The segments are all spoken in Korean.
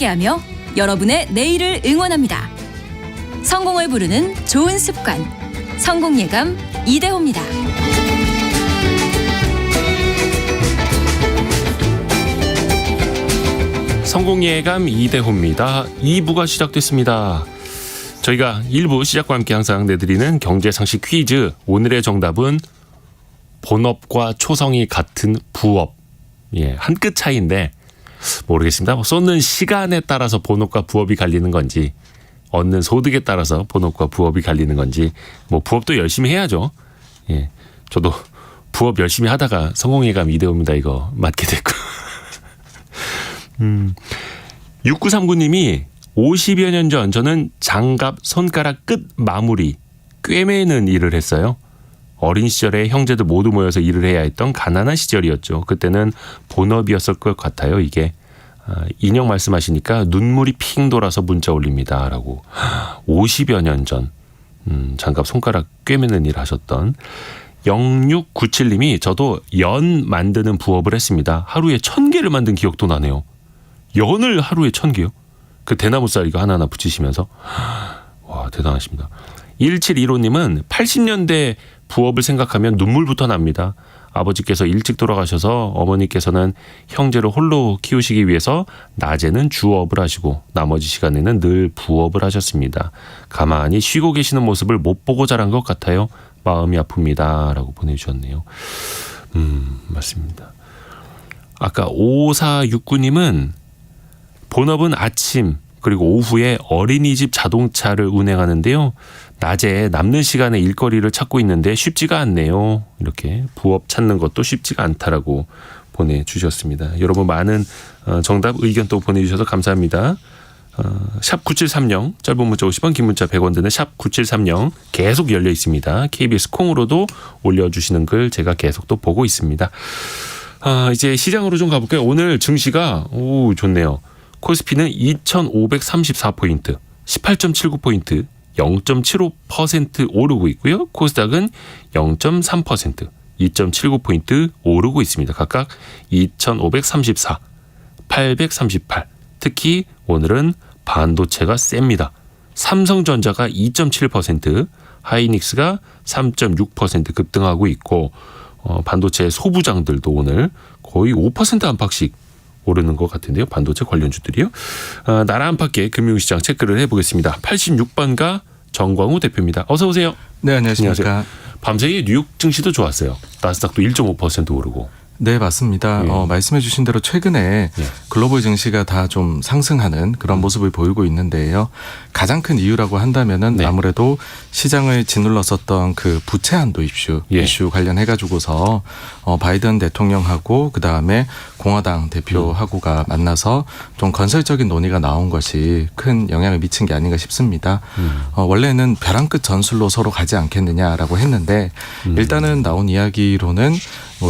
함께하며 여러분의 내일을 응원합니다. 성공을 부르는 좋은 습관, 성공예감 이대호입니다. 성공예감 이대호입니다. 2부가 시작됐습니다. 저희가 1부 시작과 함께 항상 내드리는 경제상식 퀴즈. 오늘의 정답은 본업과 초성이 같은 부업. 예, 한 끗 차이인데 모르겠습니다. 쏟는 시간에 따라서 본업과 부업이 갈리는 건지, 얻는 소득에 따라서 본업과 부업이 갈리는 건지, 뭐 부업도 열심히 해야죠. 예, 저도 부업 열심히 하다가 성공예감 이대호입니다. 이거 맞게 됐고. 6939님이 50여 년 전 저는 장갑 손가락 끝 마무리 꿰매는 일을 했어요. 어린 시절에 형제들 모두 모여서 일을 해야 했던 가난한 시절이었죠. 그때는 본업이었을 것 같아요. 이게 인형 말씀하시니까 눈물이 핑 돌아서 문자 올립니다. 라고 50여 년 전 장갑 손가락 꿰매는 일 하셨던 0697님이 저도 연 만드는 부업을 했습니다. 하루에 1000개를 만든 기억도 나네요. 연을 하루에 1000개요? 그 대나무 쌀 이거 하나하나 붙이시면서. 와, 대단하십니다. 1715님은 80년대 부업을 생각하면 눈물부터 납니다. 아버지께서 일찍 돌아가셔서 어머니께서는 형제를 홀로 키우시기 위해서 낮에는 주업을 하시고 나머지 시간에는 늘 부업을 하셨습니다. 가만히 쉬고 계시는 모습을 못 보고 자란 것 같아요. 마음이 아픕니다. 라고 보내주셨네요. 맞습니다. 아까 5469님은 본업은 아침 그리고 오후에 어린이집 자동차를 운행하는데요. 낮에 남는 시간에 일거리를 찾고 있는데 쉽지가 않네요. 이렇게 부업 찾는 것도 쉽지가 않다라고 보내주셨습니다. 여러분 많은 정답 의견 또 보내주셔서 감사합니다. 샵 9730 짧은 문자 50원 긴 문자 100원 드는 샵 9730 계속 열려 있습니다. KBS 콩으로도 올려주시는 글 제가 계속 또 보고 있습니다. 이제 시장으로 좀 가볼까요? 오늘 증시가 좋네요. 코스피는 2,534포인트, 18.79포인트, 0.75% 오르고 있고요. 코스닥은 0.3%, 2.79포인트 오르고 있습니다. 각각 2,534, 838. 특히 오늘은 반도체가 셉니다. 삼성전자가 2.7%, 하이닉스가 3.6% 급등하고 있고 반도체 소부장들도 오늘 거의 5% 안팎씩 오르는 것 같은데요. 반도체 관련주들이요. 나라 안팎의 금융시장 체크를 해보겠습니다. 86번가 정광우 대표입니다. 어서 오세요. 네, 안녕하십니까. 밤사이에 뉴욕 증시도 좋았어요. 나스닥도 1.5% 오르고. 네, 맞습니다. 말씀해 주신 대로 최근에 글로벌 증시가 다 좀 상승하는 그런 모습을 보이고 있는데요. 가장 큰 이유라고 한다면은 아무래도 시장을 짓눌렀었던 그 부채 한도 이슈 관련해 가지고서 바이든 대통령하고 그다음에 공화당 대표하고가 만나서 좀 건설적인 논의가 나온 것이 큰 영향을 미친 게 아닌가 싶습니다. 원래는 벼랑 끝 전술로 서로 가지 않겠느냐라고 했는데 일단은 나온 이야기로는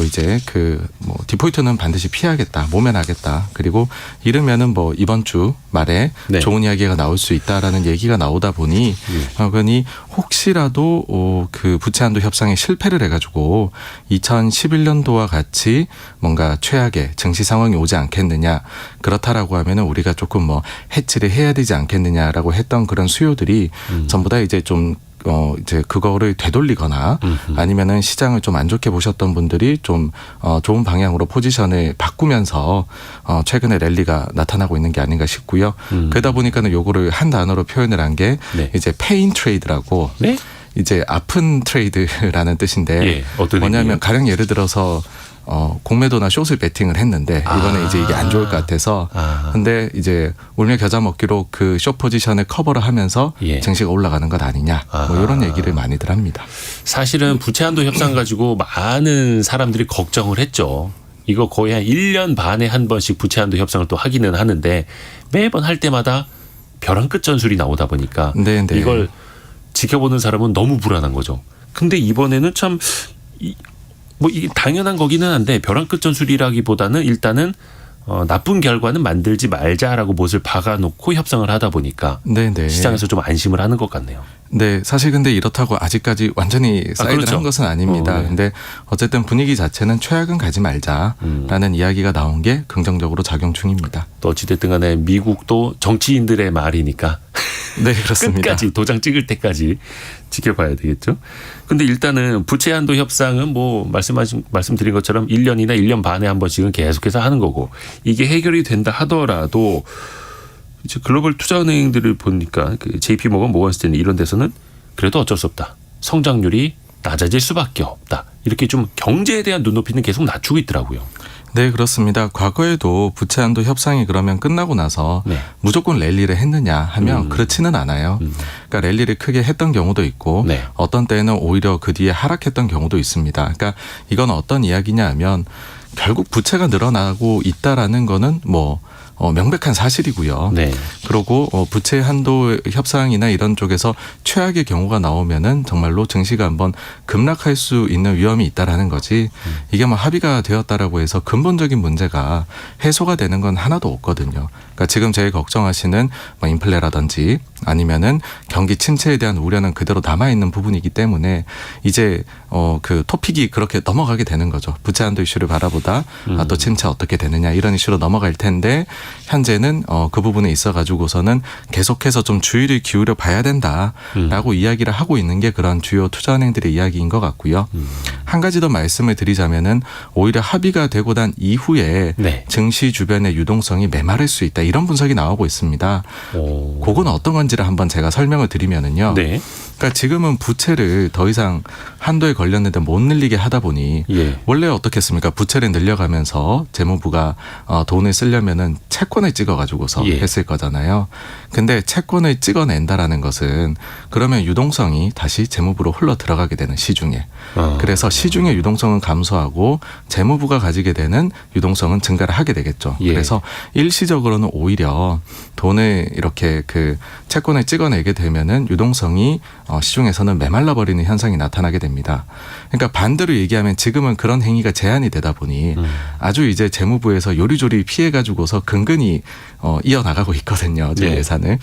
이제 디폴트는 반드시 피하겠다, 모면하겠다. 그리고 이르면은 이번 주 말에 좋은 이야기가 나올 수 있다라는 얘기가 나오다 보니 그러니 혹시라도 그 부채 한도 협상에 실패를 해가지고 2011년도와 같이 뭔가 최악의 증시 상황이 오지 않겠느냐. 그렇다라고 하면은 우리가 조금 해치를 해야 되지 않겠느냐라고 했던 그런 수요들이 전부 다 이제 좀 이제 그거를 되돌리거나 아니면은 시장을 좀 안 좋게 보셨던 분들이 좀 좋은 방향으로 포지션을 바꾸면서 최근에 랠리가 나타나고 있는 게 아닌가 싶고요. 그러다 보니까는 요거를 한 단어로 표현을 한 게 이제 페인 트레이드라고 이제 아픈 트레이드라는 뜻인데 뭐냐면 가령 예를 들어서 공매도나 숏을 베팅을 했는데 이번에 이제 이게 안 좋을 것 같아서 근데 이제 울며 겨자 먹기로 그 숏 포지션을 커버를 하면서 증시가 올라가는 것 아니냐 이런 얘기를 많이들 합니다. 사실은 부채 한도 협상 가지고 많은 사람들이 걱정을 했죠. 이거 거의 한 1년 반에 한 번씩 부채 한도 협상을 또 하기는 하는데 매번 할 때마다 벼랑 끝 전술이 나오다 보니까 이걸 지켜보는 사람은 너무 불안한 거죠. 근데 이번에는 참 이게 당연한 거기는 한데 벼랑 끝 전술이라기보다는 일단은 나쁜 결과는 만들지 말자라고 못을 박아놓고 협상을 하다 보니까 네네. 시장에서 좀 안심을 하는 것 같네요. 네, 사실 근데 이렇다고 아직까지 완전히 사인을 그렇죠. 한 것은 아닙니다. 네. 근데 어쨌든 분위기 자체는 최악은 가지 말자라는 이야기가 나온 게 긍정적으로 작용 중입니다. 또 어찌됐든 간에 미국도 정치인들의 말이니까 네, 그렇습니다. 끝까지 도장 찍을 때까지 지켜봐야 되겠죠. 근데 일단은 부채 한도 협상은 뭐 말씀드린 것처럼 1년이나 1년 반에 한 번씩은 계속해서 하는 거고 이게 해결이 된다 하더라도 이제 글로벌 투자은행들을 보니까 그 JP 모건, 모건스탠리 이런 데서는 그래도 어쩔 수 없다. 성장률이 낮아질 수밖에 없다. 이렇게 좀 경제에 대한 눈높이는 계속 낮추고 있더라고요. 네, 그렇습니다. 과거에도 부채 한도 협상이 그러면 끝나고 나서 네. 무조건 랠리를 했느냐 하면 그렇지는 않아요. 그러니까 랠리를 크게 했던 경우도 있고 네. 어떤 때는 오히려 그 뒤에 하락했던 경우도 있습니다. 그러니까 이건 어떤 이야기냐 하면 결국 부채가 늘어나고 있다라는 거는 뭐 명백한 사실이고요. 네. 그리고 부채 한도 협상이나 이런 쪽에서 최악의 경우가 나오면은 정말로 증시가 한번 급락할 수 있는 위험이 있다라는 거지. 이게 뭐 합의가 되었다라고 해서 근본적인 문제가 해소가 되는 건 하나도 없거든요. 그러니까 지금 제일 걱정하시는 뭐 인플레라든지 아니면은 경기 침체에 대한 우려는 그대로 남아 있는 부분이기 때문에 이제 그 토픽이 그렇게 넘어가게 되는 거죠. 부채 한도 이슈를 바라보다 또 침체 어떻게 되느냐 이런 이슈로 넘어갈 텐데 현재는 그 부분에 있어 가지고서는 계속해서 좀 주의를 기울여 봐야 된다라고 이야기를 하고 있는 게 그런 주요 투자은행들의 이야기인 것 같고요. 한 가지 더 말씀을 드리자면은 오히려 합의가 되고 난 이후에 네. 증시 주변의 유동성이 메마를 수 있다 이런 분석이 나오고 있습니다. 그건 어떤 건지를 한번 제가 설명을 드리면은요. 네. 그러니까 지금은 부채를 더 이상 한도에 걸렸는데 못 늘리게 하다 보니 예. 원래 어떻겠습니까? 부채를 늘려가면서 재무부가 돈을 쓰려면은 채권을 찍어가지고서 예. 했을 거잖아요. 근데 채권을 찍어낸다라는 것은 그러면 유동성이 다시 재무부로 흘러 들어가게 되는 시중에. 그래서 시중의 유동성은 감소하고 재무부가 가지게 되는 유동성은 증가를 하게 되겠죠. 예. 그래서 일시적으로는 오히려 돈을 이렇게 그 채권을 찍어내게 되면은 유동성이 시중에서는 메말라 버리는 현상이 나타나게 됩니다. 그러니까 반대로 얘기하면 지금은 그런 행위가 제한이 되다 보니 아주 이제 재무부에서 요리조리 피해 가지고서 근근히 이어나가고 있거든요. 제 네. 예산을.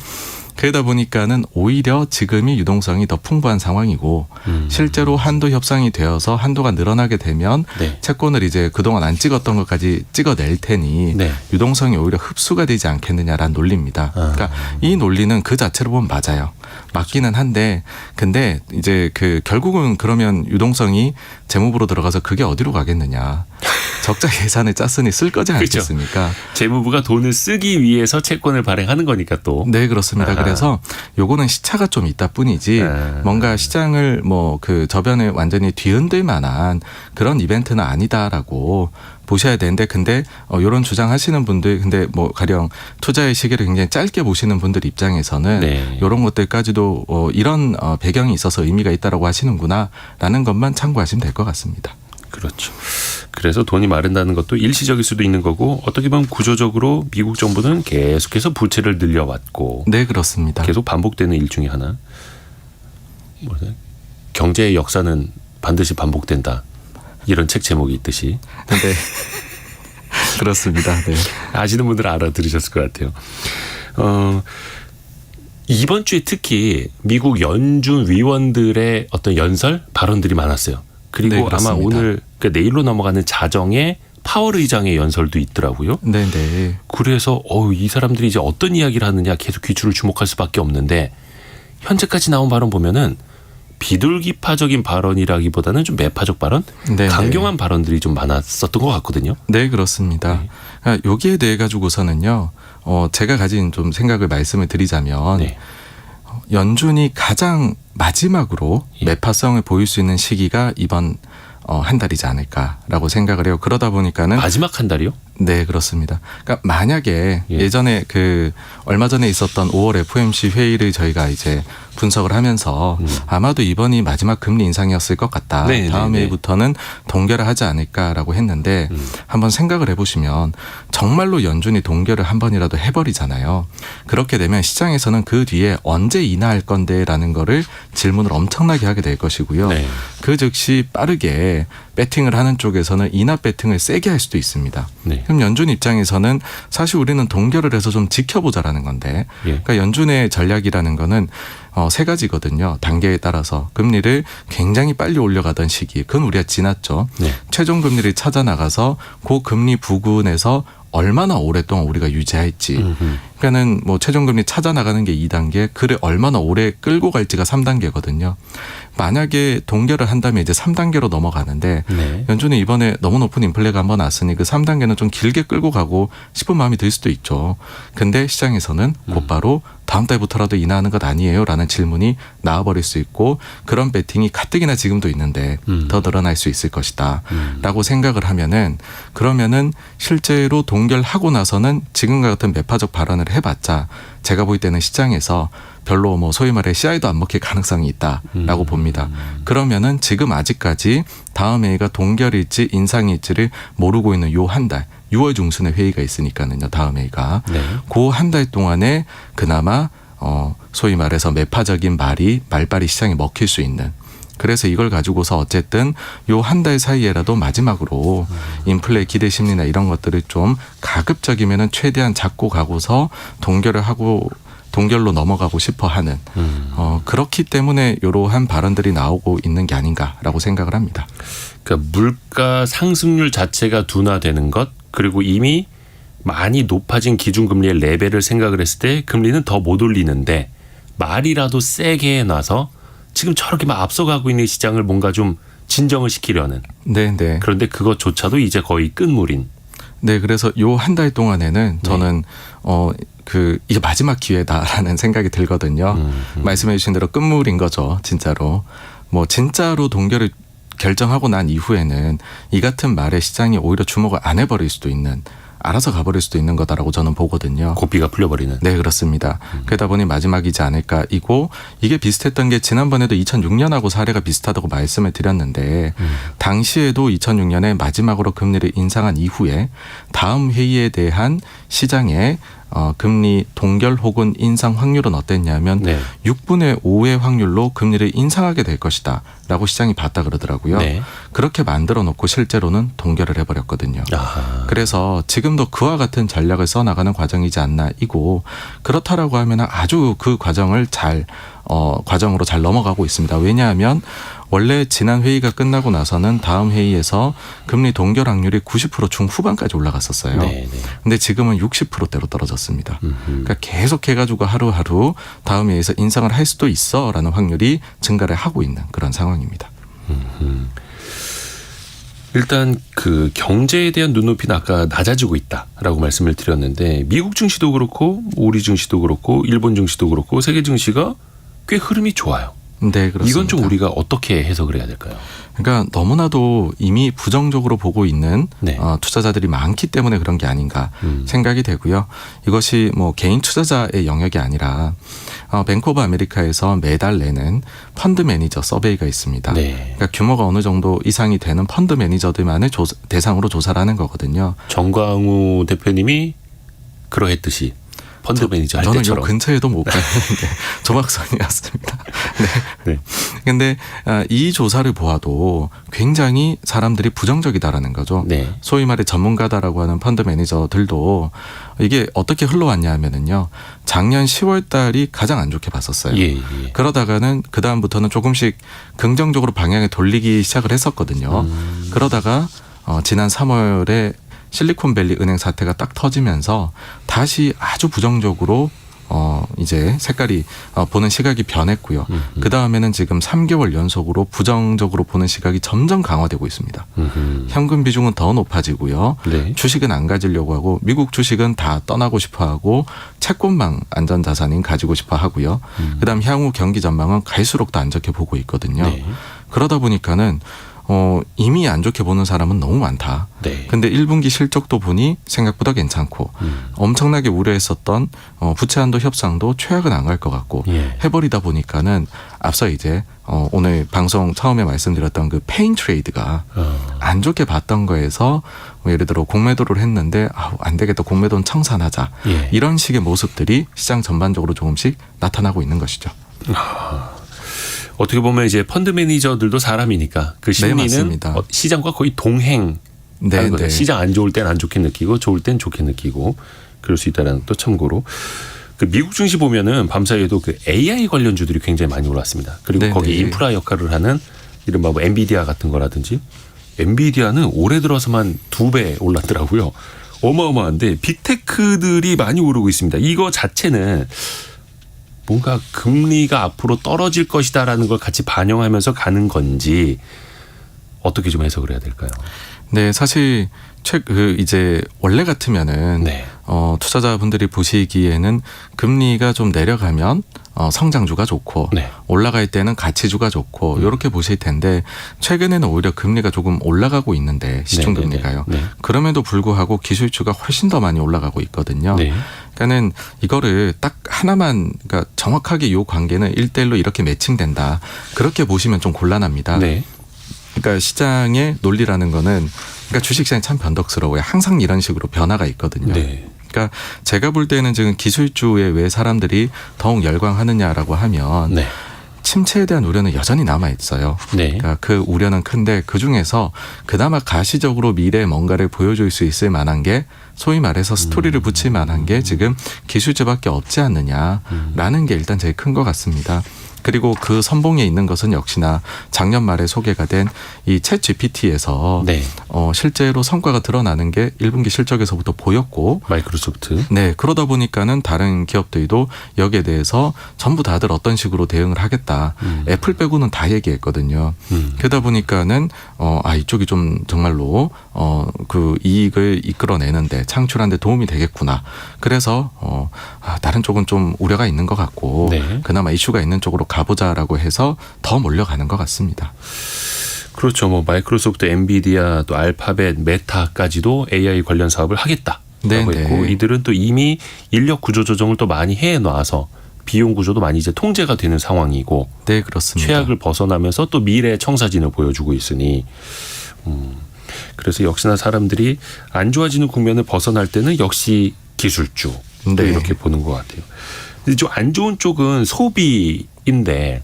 그러다 보니까는 오히려 지금이 유동성이 더 풍부한 상황이고 실제로 한도 협상이 되어서 한도가 늘어나게 되면 네. 채권을 이제 그동안 안 찍었던 것까지 찍어낼 테니 네. 유동성이 오히려 흡수가 되지 않겠느냐라는 논리입니다. 그러니까 이 논리는 그 자체로 보면 맞아요. 맞기는 한데 근데 이제 그 결국은 그러면 유동성이 재무부로 들어가서 그게 어디로 가겠느냐. 적자 예산을 짰으니 쓸 거지 않겠습니까? 재무부가 돈을 쓰기 위해서 채권을 발행하는 거니까 또. 네, 그렇습니다. 그래서 요거는 시차가 좀 있다 뿐이지 뭔가 시장을 뭐 그 저변을 완전히 뒤흔들 만한 그런 이벤트는 아니다라고 보셔야 되는데 근데 이런 주장하시는 분들 근데 뭐 가령 투자의 시기를 굉장히 짧게 보시는 분들 입장에서는 네. 이런 것들까지도 이런 배경이 있어서 의미가 있다라고 하시는구나라는 것만 참고하시면 될 것 같습니다. 그렇죠. 그래서 돈이 마른다는 것도 일시적일 수도 있는 거고 어떻게 보면 구조적으로 미국 정부는 계속해서 부채를 늘려왔고 네, 그렇습니다. 계속 반복되는 일 중에 하나. 경제의 역사는 반드시 반복된다. 이런 책 제목이 있듯이. 네. 그렇습니다. 네. 아시는 분들은 알아들으셨을 것 같아요. 이번 주에 특히 미국 연준 위원들의 어떤 연설 발언들이 많았어요. 그리고 네, 아마 그렇습니다. 오늘 내일로 넘어가는 자정에 파월 의장의 연설도 있더라고요. 네, 네. 그래서 이 사람들이 이제 어떤 이야기를 하느냐 계속 귀추를 주목할 수밖에 없는데 현재까지 나온 발언 보면은 비둘기파적인 발언이라기보다는 좀 매파적 발언, 네, 강경한 발언들이 좀 많았었던 것 같거든요. 네, 그렇습니다. 그러니까 여기에 대해 가지고서는요, 제가 가진 좀 생각을 말씀을 드리자면, 네. 연준이 가장 마지막으로 예. 매파성을 보일 수 있는 시기가 이번 한 달이지 않을까라고 생각을 해요. 그러다 보니까는 마지막 한 달이요? 네, 그렇습니다. 그러니까 만약에 예. 예전에 그 얼마 전에 있었던 5월 FOMC 회의를 저희가 이제 분석을 하면서 아마도 이번이 마지막 금리 인상이었을 것 같다. 네, 다음 네, 네. 회의부터는 동결을 하지 않을까라고 했는데 한번 생각을 해보시면 정말로 연준이 동결을 한 번이라도 해버리잖아요. 그렇게 되면 시장에서는 그 뒤에 언제 인하할 건데라는 거를 질문을 엄청나게 하게 될 것이고요. 네. 그 즉시 빠르게 배팅을 하는 쪽에서는 인하 배팅을 세게 할 수도 있습니다. 네. 그럼 연준 입장에서는 사실 우리는 동결을 해서 좀 지켜보자라는 건데, 그러니까 연준의 전략이라는 거는 세 가지거든요. 단계에 따라서 금리를 굉장히 빨리 올려가던 시기, 그건 우리가 지났죠. 최종 금리를 찾아 나가서 그 금리 부근에서 얼마나 오랫동안 우리가 유지할지. 그러니까는 뭐 최종금리 찾아 나가는 게 2단계, 그를 얼마나 오래 끌고 갈지가 3단계거든요. 만약에 동결을 한다면 이제 3단계로 넘어가는데 연준이 이번에 너무 높은 인플레가 한번 왔으니 그 3단계는 좀 길게 끌고 가고 싶은 마음이 들 수도 있죠. 근데 시장에서는 곧바로 다음 달부터라도 인하하는 것 아니에요? 라는 질문이 나와버릴 수 있고, 그런 베팅이 가뜩이나 지금도 있는데 더 늘어날 수 있을 것이다 라고 생각을 하면은, 그러면은 실제로 동결하고 나서는 지금과 같은 매파적 발언을 해봤자 제가 볼 때는 시장에서 별로 뭐 소위 말해 CI도 안 먹힐 가능성이 있다라고 봅니다. 그러면은 지금 아직까지 다음 회의가 동결일지 인상일지를 모르고 있는 요 한 달, 6월 중순에 회의가 있으니까는요. 다음 회의가. 그 한 달 동안에 그나마 소위 말해서 매파적인 말발이 시장에 먹힐 수 있는, 그래서 이걸 가지고서 어쨌든 요 한 달 사이에라도 마지막으로 인플레 기대 심리나 이런 것들을 좀 가급적이면은 최대한 잡고 가고서 동결로 넘어가고 싶어 하는 그렇기 때문에 이러한 발언들이 나오고 있는 게 아닌가라고 생각을 합니다. 그러니까 물가 상승률 자체가 둔화되는 것, 그리고 이미 많이 높아진 기준금리의 레벨을 생각을 했을 때 금리는 더 못 올리는데 말이라도 세게 해놔서 지금 저렇게 막 앞서가고 있는 시장을 뭔가 좀 진정을 시키려는. 네. 그런데 그것조차도 이제 거의 끝물인. 네, 그래서 요 한 달 동안에는 저는 이게 마지막 기회다라는 생각이 들거든요. 말씀해 주신 대로 끝물인 거죠, 진짜로. 뭐 진짜로 동결을 결정하고 난 이후에는 이 같은 말에 시장이 오히려 주목을 안 해버릴 수도 있는, 알아서 가버릴 수도 있는 거다라고 저는 보거든요. 고삐가 풀려버리는. 네, 그렇습니다. 그러다 보니 마지막이지 않을까. 이게 비슷했던 게 지난번에도 2006년하고 사례가 비슷하다고 말씀을 드렸는데 당시에도 2006년에 마지막으로 금리를 인상한 이후에 다음 회의에 대한 시장의 금리 동결 혹은 인상 확률은 어땠냐면 6분의 5의 확률로 금리를 인상하게 될 것이다 라고 시장이 봤다 그러더라고요. 그렇게 만들어 놓고 실제로는 동결을 해버렸거든요. 그래서 지금도 그와 같은 전략을 써나가는 과정이지 않나 이고, 그렇다라고 하면 아주 그 과정으로 잘 넘어가고 있습니다. 왜냐하면 원래 지난 회의가 끝나고 나서는 다음 회의에서 금리 동결 확률이 90% 중후반까지 올라갔었어요. 근데 지금은 60%대로 떨어졌습니다. 그러니까 계속 해가지고 하루하루 다음 회의에서 인상을 할 수도 있어라는 확률이 증가를 하고 있는 그런 상황입니다. 일단 그 경제에 대한 눈높이는 아까 낮아지고 있다라고 말씀을 드렸는데, 미국 증시도 그렇고 우리 증시도 그렇고 일본 증시도 그렇고 세계 증시가 꽤 흐름이 좋아요. 네, 그렇습니다. 이건 좀 우리가 어떻게 해석을 해야 될까요? 그러니까 너무나도 이미 부정적으로 보고 있는 투자자들이 많기 때문에 그런 게 아닌가 생각이 되고요. 이것이 뭐 개인 투자자의 영역이 아니라 뱅크 오브 아메리카에서 매달 내는 펀드 매니저 서베이가 있습니다. 그러니까 규모가 어느 정도 이상이 되는 펀드 매니저들만을 대상으로 조사를 하는 거거든요. 정광우 대표님이 그러했듯이 펀드 매니저 할 저는 때처럼. 요 근처에도 못 갔는데 조막선이었습니다. 근데 이 조사를 보아도 굉장히 사람들이 부정적이다라는 거죠. 소위 말해 전문가다라고 하는 펀드 매니저들도 이게 어떻게 흘러왔냐면은요, 작년 10월 달이 가장 안 좋게 봤었어요. 그러다가는 그 다음부터는 조금씩 긍정적으로 방향을 돌리기 시작을 했었거든요. 그러다가 지난 3월에 실리콘밸리 은행 사태가 딱 터지면서 다시 아주 부정적으로 이제 색깔이 보는 시각이 변했고요. 그 다음에는 지금 3개월 연속으로 부정적으로 보는 시각이 점점 강화되고 있습니다. 현금 비중은 더 높아지고요. 주식은 안 가지려고 하고, 미국 주식은 다 떠나고 싶어하고, 채권망 안전자산인 가지고 싶어하고요. 그다음 향후 경기 전망은 갈수록 더 안 좋게 보고 있거든요. 그러다 보니까는 이미 안 좋게 보는 사람은 너무 많다. 근데 1분기 실적도 보니 생각보다 괜찮고, 엄청나게 우려했었던 부채 한도 협상도 최악은 안 갈 것 같고 해버리다 보니까는 앞서 이제 오늘 방송 처음에 말씀드렸던 그 페인 트레이드가 안 좋게 봤던 거에서 예를 들어 공매도를 했는데 안 되겠다, 공매도는 청산하자, 이런 식의 모습들이 시장 전반적으로 조금씩 나타나고 있는 것이죠. 어떻게 보면 이제 펀드 매니저들도 사람이니까 그 심리는 시장과 거의 동행 네, 네. 시장 안 좋을 땐 안 좋게 느끼고 좋을 땐 좋게 느끼고 그럴 수 있다는 또 참고로. 그 미국 증시 보면은 밤사이에도 그 AI 관련주들이 굉장히 많이 올랐습니다. 그리고 네, 거기 네. 인프라 역할을 하는 이른바 뭐 엔비디아 같은 거라든지 엔비디아는 올해 들어서만 2배 올랐더라고요. 어마어마한데 빅테크들이 많이 오르고 있습니다. 이거 자체는 뭔가 금리가 앞으로 떨어질 것이다라는 걸 같이 반영하면서 가는 건지 어떻게 좀 해석을 해야 될까요? 네, 사실 이제 원래 같으면은 네. 투자자분들이 보시기에는 금리가 좀 내려가면 성장주가 좋고 네. 올라갈 때는 가치주가 좋고 이렇게 보실 텐데 최근에는 오히려 금리가 조금 올라가고 있는데 시중 네, 네, 금리가요. 네. 그럼에도 불구하고 기술주가 훨씬 더 많이 올라가고 있거든요. 네. 그러니까는 이거를 딱 하나만 그러니까 정확하게 이 관계는 1대1로 이렇게 매칭된다. 그렇게 보시면 좀 곤란합니다. 네. 그러니까 시장의 논리라는 거는 그러니까 주식시장이 참 변덕스러워요. 항상 이런 식으로 변화가 있거든요. 네. 그러니까 제가 볼 때는 지금 기술주에 왜 사람들이 더욱 열광하느냐라고 하면 네. 침체에 대한 우려는 여전히 남아 있어요. 네. 그러니까 그 우려는 큰데 그 중에서 그나마 가시적으로 미래에 뭔가를 보여줄 수 있을 만한 게 소위 말해서 스토리를 붙일 만한 게 지금 기술주밖에 없지 않느냐라는 게 일단 제일 큰 것 같습니다. 그리고 그 선봉에 있는 것은 역시나 작년 말에 소개가 된 이 챗 GPT에서 네. 실제로 성과가 드러나는 게 1분기 실적에서부터 보였고 마이크로소프트. 네, 그러다 보니까는 다른 기업들도 여기에 대해서 전부 다들 어떤 식으로 대응을 하겠다. 애플 빼고는 다 얘기했거든요. 그러다 보니까는 이쪽이 좀 정말로 그 이익을 이끌어내는데 창출하는데 도움이 되겠구나. 그래서 다른 쪽은 좀 우려가 있는 것 같고 네. 그나마 이슈가 있는 쪽으로 가보자라고 해서 더 몰려가는 것 같습니다. 그렇죠. 뭐 마이크로소프트, 엔비디아, 또 알파벳, 메타까지도 AI 관련 사업을 하겠다라고 네, 했고 네. 이들은 또 이미 인력 구조 조정을 또 많이 해놔서 비용 구조도 많이 이제 통제가 되는 상황이고 네, 그렇습니다. 최악을 벗어나면서 또 미래 청사진을 보여주고 있으니 그래서 역시나 사람들이 안 좋아지는 국면을 벗어날 때는 역시 기술주 또 네. 이렇게 보는 것 같아요. 근데 좀 안 좋은 쪽은 소비인데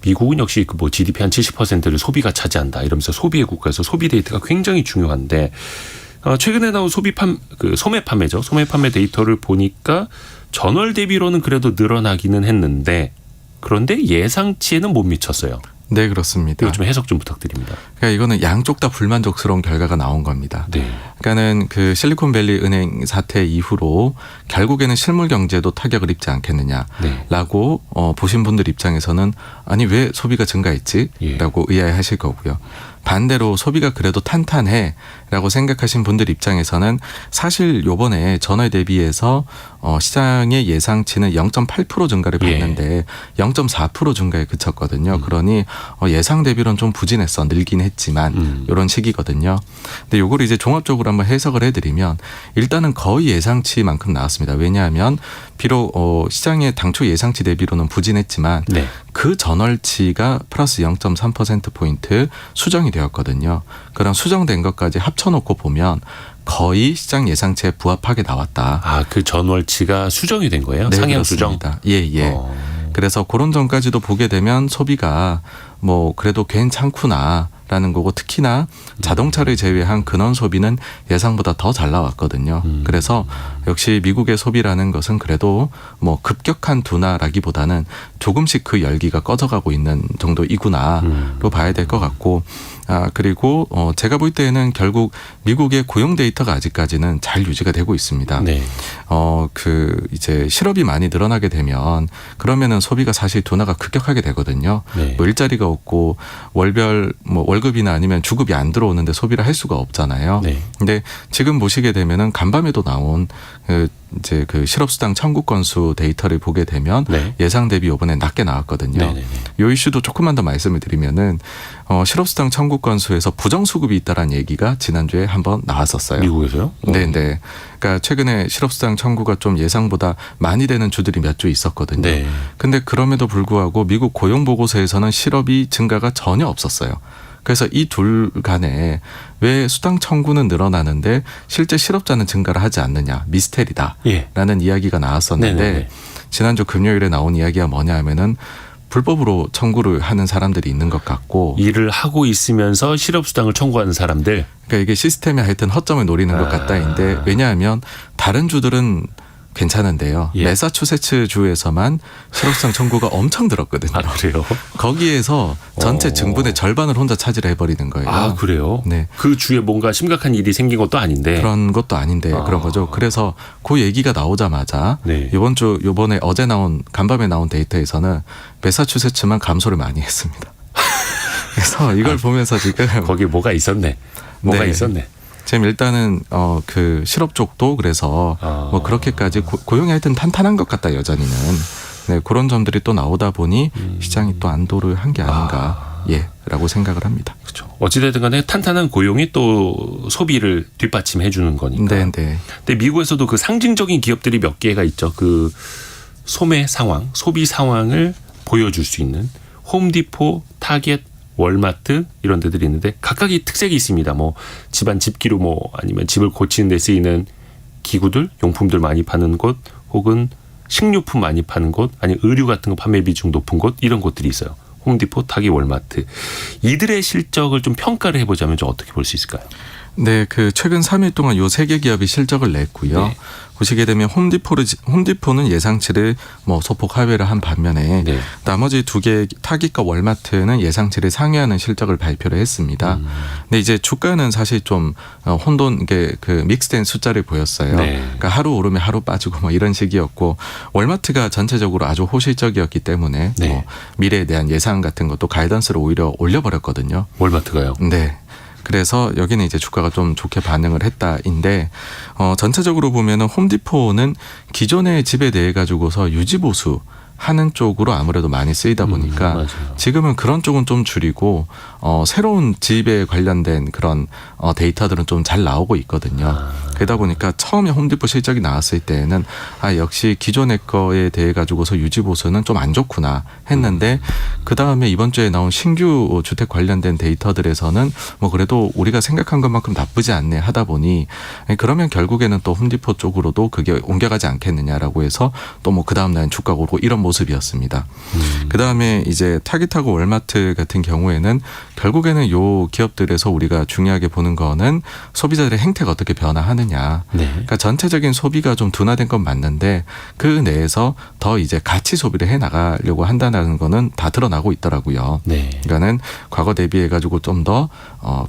미국은 역시 그 뭐 GDP 한 70%를 소비가 차지한다 이러면서 소비의 국가에서 소비 데이터가 굉장히 중요한데 최근에 나온 소매 판매죠. 소매 판매 데이터를 보니까 전월 대비로는 그래도 늘어나기는 했는데 그런데 예상치에는 못 미쳤어요. 네, 그렇습니다. 이거 좀 해석 좀 부탁드립니다. 그러니까 이거는 양쪽 다 불만족스러운 결과가 나온 겁니다. 네. 그러니까는 그 실리콘밸리 은행 사태 이후로 결국에는 실물 경제도 타격을 입지 않겠느냐라고 보신 분들 입장에서는 아니 왜 소비가 증가했지라고 의아해하실 거고요. 반대로 소비가 그래도 탄탄해라고 생각하신 분들 입장에서는 사실 요번에 전월 대비해서 시장의 예상치는 0.8% 증가를 봤는데 0.4% 증가에 그쳤거든요. 그러니 예상 대비로는 좀 부진했어. 늘긴 했지만 이런 시기거든요. 근데 요걸 이제 종합적으로 한번 해석을 해드리면 일단은 거의 예상치만큼 나왔습니다. 왜냐하면 비록 시장의 당초 예상치 대비로는 부진했지만 네. 그 전월치가 플러스 0.3%포인트 수정이 되었거든요. 그럼 수정된 것까지 합쳐놓고 보면 거의 시장 예상치에 부합하게 나왔다. 아, 그 전월치가 수정이 된 거예요? 네, 상향 수정? 그렇습니다. 예. 그래서 그런 점까지도 보게 되면 소비가 뭐 그래도 괜찮구나라는 거고 특히나 자동차를 제외한 근원 소비는 예상보다 더 잘 나왔거든요. 그래서 역시 미국의 소비라는 것은 그래도 뭐 급격한 둔화라기보다는 조금씩 그 열기가 꺼져가고 있는 정도이구나로 봐야 될 것 같고 그리고 제가 볼 때는 결국 미국의 고용 데이터가 아직까지는 잘 유지가 되고 있습니다. 네. 이제 실업이 많이 늘어나게 되면 그러면은 소비가 사실 둔화가 급격하게 되거든요. 네. 뭐 일자리가 없고 월별 뭐 월급이나 아니면 주급이 안 들어오는데 소비를 할 수가 없잖아요. 네. 근데 지금 보시게 되면은 간밤에도 나온 이제 그 실업수당 청구 건수 데이터를 보게 되면 네. 예상 대비 이번에 낮게 나왔거든요. 네네네. 이 이슈도 조금만 더 말씀을 드리면은 실업수당 청구 건수에서 부정수급이 있다라는 얘기가 지난주에 한번 나왔었어요. 미국에서요? 네. 그러니까 최근에 실업수당 청구가 좀 예상보다 많이 되는 주들이 몇 주 있었거든요. 네. 근데 그럼에도 불구하고 미국 고용보고서에서는 실업이 증가가 전혀 없었어요. 그래서 이 둘 간에 왜 수당 청구는 늘어나는데 실제 실업자는 증가를 하지 않느냐 미스테리다라는 예. 이야기가 나왔었는데 네네네. 지난주 금요일에 나온 이야기가 뭐냐 하면은 불법으로 청구를 하는 사람들이 있는 것 같고 일을 하고 있으면서 실업수당을 청구하는 사람들. 그러니까 이게 시스템이 하여튼 허점을 노리는 것 같다인데 왜냐하면 다른 주들은 괜찮은데요. 예. 매사추세츠 주에서만 실업수당 청구가 엄청 들었거든요. 아, 그래요? 거기에서 전체 증분의 절반을 혼자 차지를 해버리는 거예요. 아, 그래요? 네. 그 주에 뭔가 심각한 일이 생긴 것도 아닌데. 그런 것도 아닌데 그런 거죠. 그래서 그 얘기가 나오자마자 네. 요번에 어제 간밤에 나온 데이터에서는 매사추세츠만 감소를 많이 했습니다. 그래서 이걸 보면서 지금 거기 뭐가 있었네. 뭐가 네. 있었네. 지금 일단은 그 실업 쪽도 그래서 뭐 그렇게까지 고용이 하여튼 탄탄한 것 같다 여전히는. 네, 그런 점들이 또 나오다 보니 시장이 또 안도를 한 게 아닌가 라고 생각을 합니다. 그렇죠. 어찌됐든 간에 탄탄한 고용이 또 소비를 뒷받침해 주는 거니까. 네. 근데 미국에서도 그 상징적인 기업들이 몇 개가 있죠. 그 소매 상황, 소비 상황을 보여줄 수 있는 홈디포, 타겟, 월마트 이런 데들이 있는데 각각이 특색이 있습니다. 뭐 집안 집기로 뭐 아니면 집을 고치는 데 쓰이는 기구들, 용품들 많이 파는 곳 혹은 식료품 많이 파는 곳 아니면 의류 같은 거 판매 비중 높은 곳 이런 곳들이 있어요. 홈디포, 타겟, 월마트. 이들의 실적을 좀 평가를 해보자면 좀 어떻게 볼 수 있을까요? 네, 그 최근 3일 동안 요 3개 기업이 실적을 냈고요. 네. 보시게 되면 홈디포는 예상치를 뭐 소폭 하회를 한 반면에 네. 나머지 2개 타깃과 월마트는 예상치를 상회하는 실적을 발표를 했습니다. 근데 이제 주가는 사실 좀 혼돈 그 믹스된 숫자를 보였어요. 네. 그러니까 하루 오르면 하루 빠지고 뭐 이런 식이었고 월마트가 전체적으로 아주 호실적이었기 때문에 네. 뭐 미래에 대한 예상 같은 것도 가이던스를 오히려 올려버렸거든요. 월마트가요? 네. 그래서 여기는 이제 주가가 좀 좋게 반응을 했다인데 전체적으로 보면은 홈디포는 기존의 집에 대해 가지고서 유지보수 하는 쪽으로 아무래도 많이 쓰이다 보니까 맞아요. 지금은 그런 쪽은 좀 줄이고 새로운 집에 관련된 그런 데이터들은 좀 잘 나오고 있거든요. 그러다 보니까 처음에 홈디포 실적이 나왔을 때에는 역시 기존의 거에 대해 가지고서 유지보수는 좀 안 좋구나 했는데 그 다음에 이번 주에 나온 신규 주택 관련된 데이터들에서는 뭐 그래도 우리가 생각한 것만큼 나쁘지 않네 하다 보니 그러면 결국에는 또 홈디포 쪽으로도 그게 옮겨가지 않겠느냐라고 해서 또 뭐 그 다음날 주가가 오르고 이런 모습이었습니다. 그 다음에 이제 타깃하고 월마트 같은 경우에는 결국에는 요 기업들에서 우리가 중요하게 보는 거는 소비자들의 행태가 어떻게 변화하느냐. 네. 그러니까 전체적인 소비가 좀 둔화된 건 맞는데 그 내에서 더 이제 가치 소비를 해 나가려고 한다는 거는 다 드러나고 있더라고요. 네. 그러니까는 과거 대비해 가지고 좀 더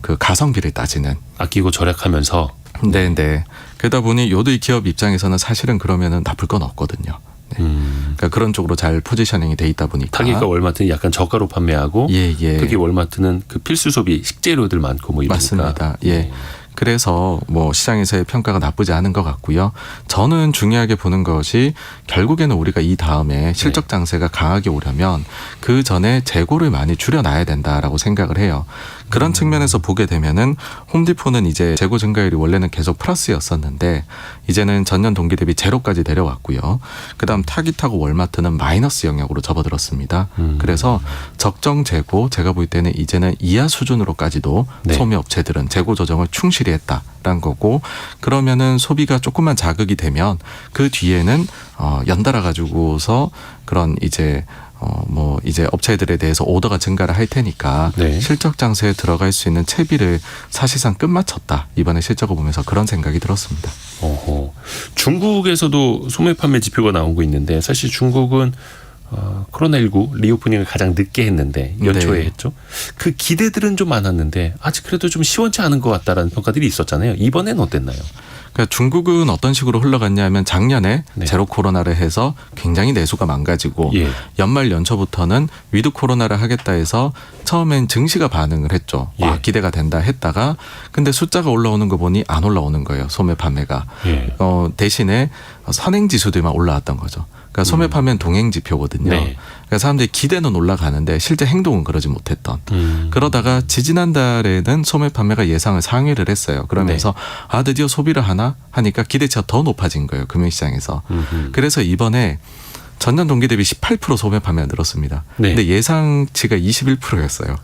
그 가성비를 따지는. 아끼고 절약하면서. 네. 그러다 보니 요들 기업 입장에서는 사실은 그러면은 나쁠 건 없거든요. 네. 그러니까 그런 쪽으로 잘 포지셔닝이 돼 있다 보니까. 타깃과 월마트는 약간 저가로 판매하고 특히 월마트는 그 필수 소비 식재료들 많고 뭐 이러니까. 맞습니다. 예. 그래서 뭐 시장에서의 평가가 나쁘지 않은 것 같고요. 저는 중요하게 보는 것이 결국에는 우리가 이 다음에 실적 장세가 강하게 오려면 그 전에 재고를 많이 줄여놔야 된다라고 생각을 해요. 그런 측면에서 보게 되면은 홈디포는 이제 재고 증가율이 원래는 계속 플러스였었는데 이제는 전년 동기 대비 제로까지 내려왔고요. 그다음 타깃하고 월마트는 마이너스 영역으로 접어들었습니다. 그래서 적정 재고 제가 볼 때는 이제는 이하 수준으로까지도 소매 업체들은 재고 조정을 충실히 했다라는 거고 그러면은 소비가 조금만 자극이 되면 그 뒤에는 연달아 가지고서 그런 이제 뭐 이제 업체들에 대해서 오더가 증가를 할 테니까 실적 장세에 들어갈 수 있는 채비를 사실상 끝마쳤다. 이번에 실적을 보면서 그런 생각이 들었습니다. 중국에서도 소매 판매 지표가 나오고 있는데 사실 중국은 코로나19 리오프닝을 가장 늦게 했는데 연초에 했죠. 그 기대들은 좀 많았는데 아직 그래도 좀 시원치 않은 것 같다라는 평가들이 있었잖아요. 이번엔 어땠나요? 그러니까 중국은 어떤 식으로 흘러갔냐면 작년에 제로 코로나를 해서 굉장히 내수가 망가지고 연말 연초부터는 위드 코로나를 하겠다 해서 처음엔 증시가 반응을 했죠. 기대가 된다 했다가 근데 숫자가 올라오는 거 보니 안 올라오는 거예요. 소매 판매가. 대신에 선행 지수들만 올라왔던 거죠. 그러니까 소매 판매는 동행 지표거든요. 그러니까 사람들이 기대는 올라가는데 실제 행동은 그러지 못했던. 그러다가 지지난달에는 소매 판매가 예상을 상회를 했어요. 그러면서 드디어 소비를 하나 하니까 기대치가 더 높아진 거예요. 금융시장에서. 그래서 이번에 전년 동기 대비 18% 소매 판매가 늘었습니다. 근데 예상치가 21%였어요.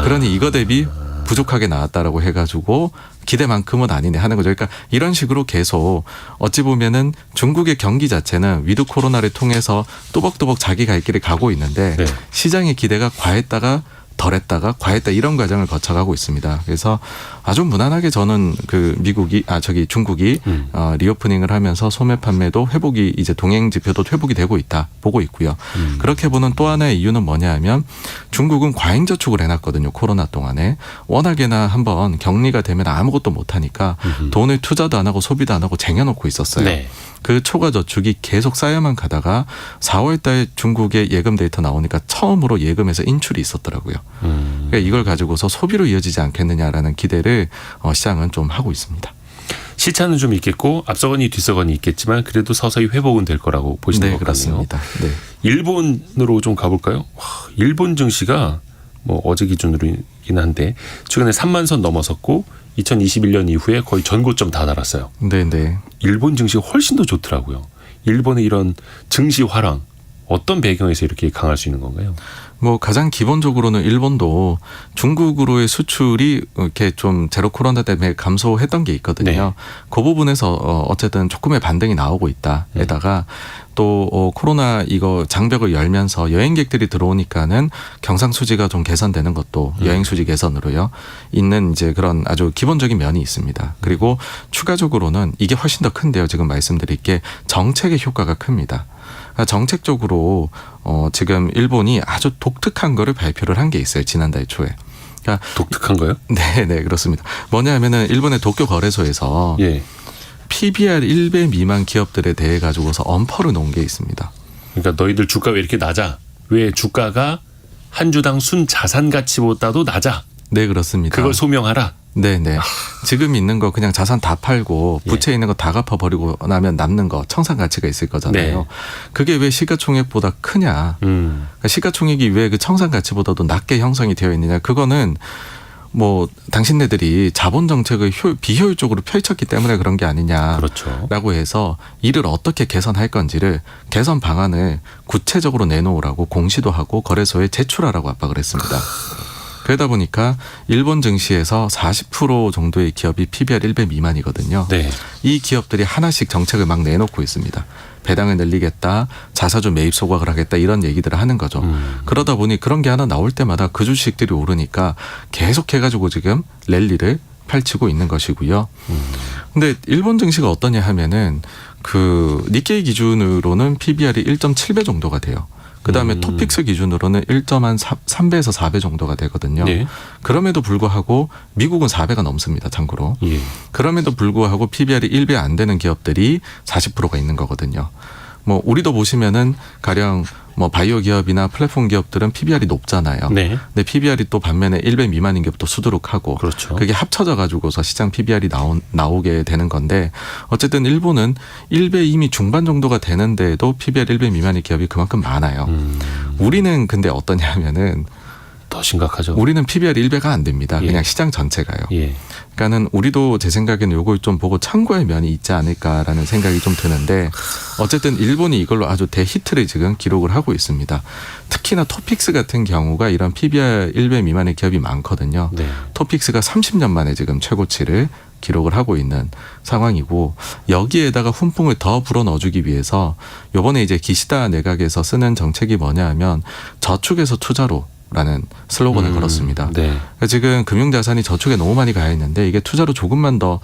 그러니 이거 대비 부족하게 나왔다라고 해가지고 기대만큼은 아니네 하는 거죠. 그러니까 이런 식으로 계속 어찌 보면은 중국의 경기 자체는 위드 코로나를 통해서 또박또박 자기 갈 길을 가고 있는데 네. 시장의 기대가 과했다가 덜했다가 과했다 이런 과정을 거쳐가고 있습니다. 그래서 아주 무난하게 저는 그 중국이 리오프닝을 하면서 소매 판매도 회복이 이제 동행 지표도 회복이 되고 있다 보고 있고요. 그렇게 보는 또 하나의 이유는 뭐냐 하면 중국은 과잉 저축을 해놨거든요. 코로나 동안에 워낙에나 한번 격리가 되면 아무것도 못하니까 돈을 투자도 안 하고 소비도 안 하고 쟁여놓고 있었어요. 네. 그 초과 저축이 계속 쌓여만 가다가 4월 달 중국의 예금 데이터 나오니까 처음으로 예금에서 인출이 있었더라고요. 그러니까 이걸 가지고서 소비로 이어지지 않겠느냐라는 기대를 시장은 좀 하고 있습니다. 시차는 좀 있겠고 앞서거니 뒤서거니 있겠지만 그래도 서서히 회복은 될 거라고 보시는 것 같네요. 그렇습니다. 네. 일본으로 좀 가볼까요? 일본 증시가 뭐 어제 기준으로긴 한데 최근에 3만 선 넘어섰고 2021년 이후에 거의 전고점 다 달았어요. 네. 일본 증시가 훨씬 더 좋더라고요. 일본의 이런 증시 화랑 어떤 배경에서 이렇게 강할 수 있는 건가요? 뭐 가장 기본적으로는 일본도 중국으로의 수출이 이렇게 좀 제로 코로나 때문에 감소했던 게 있거든요. 네. 그 부분에서 어쨌든 조금의 반등이 나오고 있다에다가 또 코로나 이거 장벽을 열면서 여행객들이 들어오니까는 경상수지가 좀 개선되는 것도 여행수지 개선으로요. 있는 이제 그런 아주 기본적인 면이 있습니다. 그리고 추가적으로는 이게 훨씬 더 큰데요. 지금 말씀드릴 게 정책의 효과가 큽니다. 정책적으로 지금 일본이 아주 독특한 거를 발표를 한 게 있어요. 지난달 초에. 그러니까 독특한 거요? 네, 그렇습니다. 뭐냐 하면은 일본의 도쿄 거래소에서 예. PBR 1배 미만 기업들에 대해 가지고서 엄포를 놓은 게 있습니다. 그러니까 너희들 주가 왜 이렇게 낮아? 왜 주가가 한 주당 순 자산 가치보다도 낮아? 네, 그렇습니다. 그걸 소명하라. 네. 지금 있는 거 그냥 자산 다 팔고 부채 있는 거 다 갚아버리고 나면 남는 거 청산 가치가 있을 거잖아요. 네. 그게 왜 시가총액보다 크냐. 그러니까 시가총액이 왜 그 청산 가치보다도 낮게 형성이 되어 있느냐. 그거는 뭐 당신네들이 자본 정책을 비효율적으로 펼쳤기 때문에 그런 게 아니냐라고 그렇죠. 해서 이를 어떻게 개선할 건지를 개선 방안을 구체적으로 내놓으라고 공시도 하고 거래소에 제출하라고 압박을 했습니다. 그러다 보니까 일본 증시에서 40% 정도의 기업이 PBR 1배 미만이거든요. 네. 이 기업들이 하나씩 정책을 막 내놓고 있습니다. 배당을 늘리겠다, 자사주 매입 소각을 하겠다 이런 얘기들을 하는 거죠. 그러다 보니 그런 게 하나 나올 때마다 그 주식들이 오르니까 계속해가지고 지금 랠리를 펼치고 있는 것이고요. 근데 일본 증시가 어떠냐 하면은 그 니케이 기준으로는 PBR이 1.7배 정도가 돼요. 그다음에 토픽스 기준으로는 1.3배에서 4배 정도가 되거든요. 네. 그럼에도 불구하고 미국은 4배가 넘습니다. 참고로. 예. 그럼에도 불구하고 PBR이 1배 안 되는 기업들이 40%가 있는 거거든요. 뭐 우리도 보시면은 가령 뭐 바이오 기업이나 플랫폼 기업들은 PBR이 높잖아요. 네. 근데 PBR이 또 반면에 1배 미만인 기업도 수두룩하고 그렇죠. 그게 합쳐져 가지고서 시장 PBR이 나오게 되는 건데 어쨌든 일본은 1배 이미 중반 정도가 되는데도 PBR 1배 미만의 기업이 그만큼 많아요. 우리는 근데 어떠냐 하면은 더 심각하죠. 우리는 PBR 1배가 안 됩니다. 예. 그냥 시장 전체가요. 예. 그러니까는 우리도 제 생각에는 요걸 좀 보고 참고할 면이 있지 않을까라는 생각이 좀 드는데 어쨌든 일본이 이걸로 아주 대히트를 지금 기록을 하고 있습니다. 특히나 토픽스 같은 경우가 이런 PBR 1배 미만의 기업이 많거든요. 네. 토픽스가 30년 만에 지금 최고치를 기록을 하고 있는 상황이고 여기에다가 훈풍을 더 불어 넣어주기 위해서 요번에 이제 기시다 내각에서 쓰는 정책이 뭐냐 하면 저축에서 투자로 라는 슬로건을 걸었습니다. 네. 그러니까 지금 금융자산이 저축에 너무 많이 가 있는데 이게 투자로 조금만 더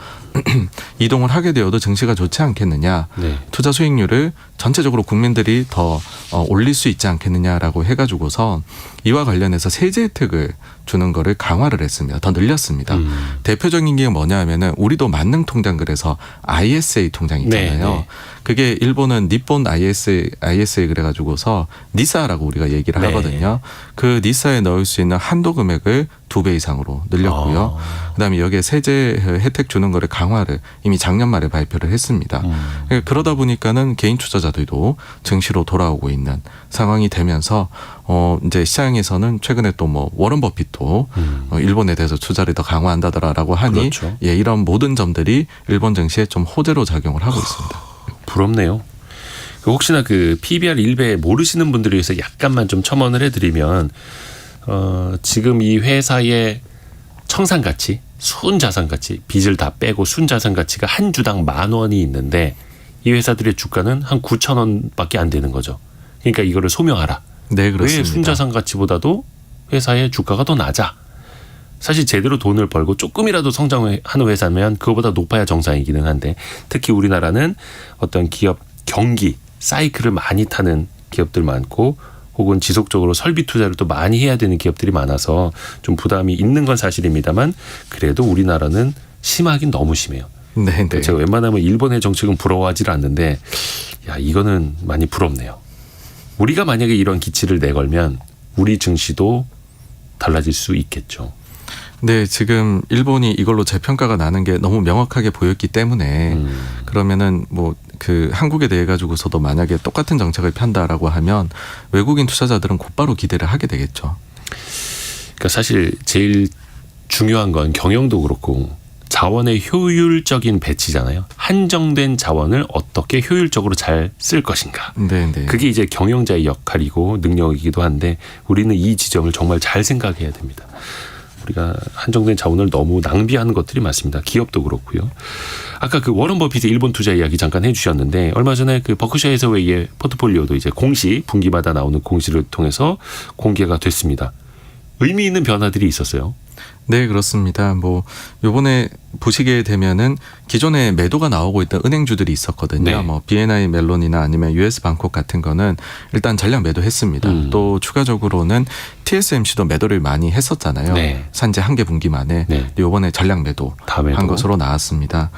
이동을 하게 되어도 증시가 좋지 않겠느냐. 네. 투자 수익률을 전체적으로 국민들이 더 올릴 수 있지 않겠느냐라고 해가지고서 이와 관련해서 세제 혜택을 주는 거를 강화를 했습니다. 더 늘렸습니다. 대표적인 게 뭐냐 하면은 우리도 만능통장 그래서 ISA 통장 있잖아요. 네. 그게 일본은 니폰 ISA 그래가지고서 니사라고 우리가 얘기를 네. 하거든요. 그 니사에 넣을 수 있는 한도 금액을 2배 이상으로 늘렸고요. 그다음에 여기에 세제 혜택 주는 거를 강화를 이미 작년 말에 발표를 했습니다. 그러다 보니까는 개인 투자자들도 증시로 돌아오고 있는 상황이 되면서 이제 시장에서는 최근에 또 뭐 워런 버핏도 일본에 대해서 투자를 더 강화한다더라라고 하니 그렇죠. 예, 이런 모든 점들이 일본 증시에 좀 호재로 작용을 하고 있습니다. 부럽네요. 혹시나 그 PBR 1배 모르시는 분들을 위해서 약간만 좀 첨언을 해드리면 지금 이 회사의 청산가치, 순자산가치, 빚을 다 빼고 순자산가치가 한 주당 10,000원이 있는데 이 회사들의 주가는 한 9,000원밖에 안 되는 거죠. 그러니까 이거를 소명하라. 네, 그렇습니다. 왜 순자산가치보다도 회사의 주가가 더 낮아? 사실 제대로 돈을 벌고 조금이라도 성장하는 회사면 그거보다 높아야 정상이기는 한데 특히 우리나라는 어떤 기업 경기 사이클을 많이 타는 기업들 많고 혹은 지속적으로 설비 투자를 또 많이 해야 되는 기업들이 많아서 좀 부담이 있는 건 사실입니다만 그래도 우리나라는 심하긴 너무 심해요. 네, 네. 제가 웬만하면 일본의 정책은 부러워하지 않는데 야 이거는 많이 부럽네요. 우리가 만약에 이런 기치를 내걸면 우리 증시도 달라질 수 있겠죠. 네, 지금 일본이 이걸로 재평가가 나는 게 너무 명확하게 보였기 때문에 그러면은 뭐 그 한국에 대해 가지고서도 만약에 똑같은 정책을 편다라고 하면 외국인 투자자들은 곧바로 기대를 하게 되겠죠. 그러니까 사실 제일 중요한 건 경영도 그렇고 자원의 효율적인 배치잖아요. 한정된 자원을 어떻게 효율적으로 잘 쓸 것인가. 네, 네. 그게 이제 경영자의 역할이고 능력이기도 한데 우리는 이 지점을 정말 잘 생각해야 됩니다. 우리가 한정된 자원을 너무 낭비하는 것들이 많습니다. 기업도 그렇고요. 아까 그 워런 버핏의 일본 투자 이야기 잠깐 해주셨는데 얼마 전에 그 버크셔 해서웨이의 포트폴리오도 이제 공시 분기마다 나오는 공시를 통해서 공개가 됐습니다. 의미 있는 변화들이 있었어요. 네, 그렇습니다. 뭐 요번에 보시게 되면은 기존에 매도가 나오고 있던 은행주들이 있었거든요. 네. 뭐 BNI 멜론이나 아니면 US 방콕 같은 거는 일단 전량 매도했습니다. 또 추가적으로는 TSMC도 매도를 많이 했었잖아요. 네. 산재 한 개 분기 만에 네. 요번에 전량 매도한 것으로 나왔습니다.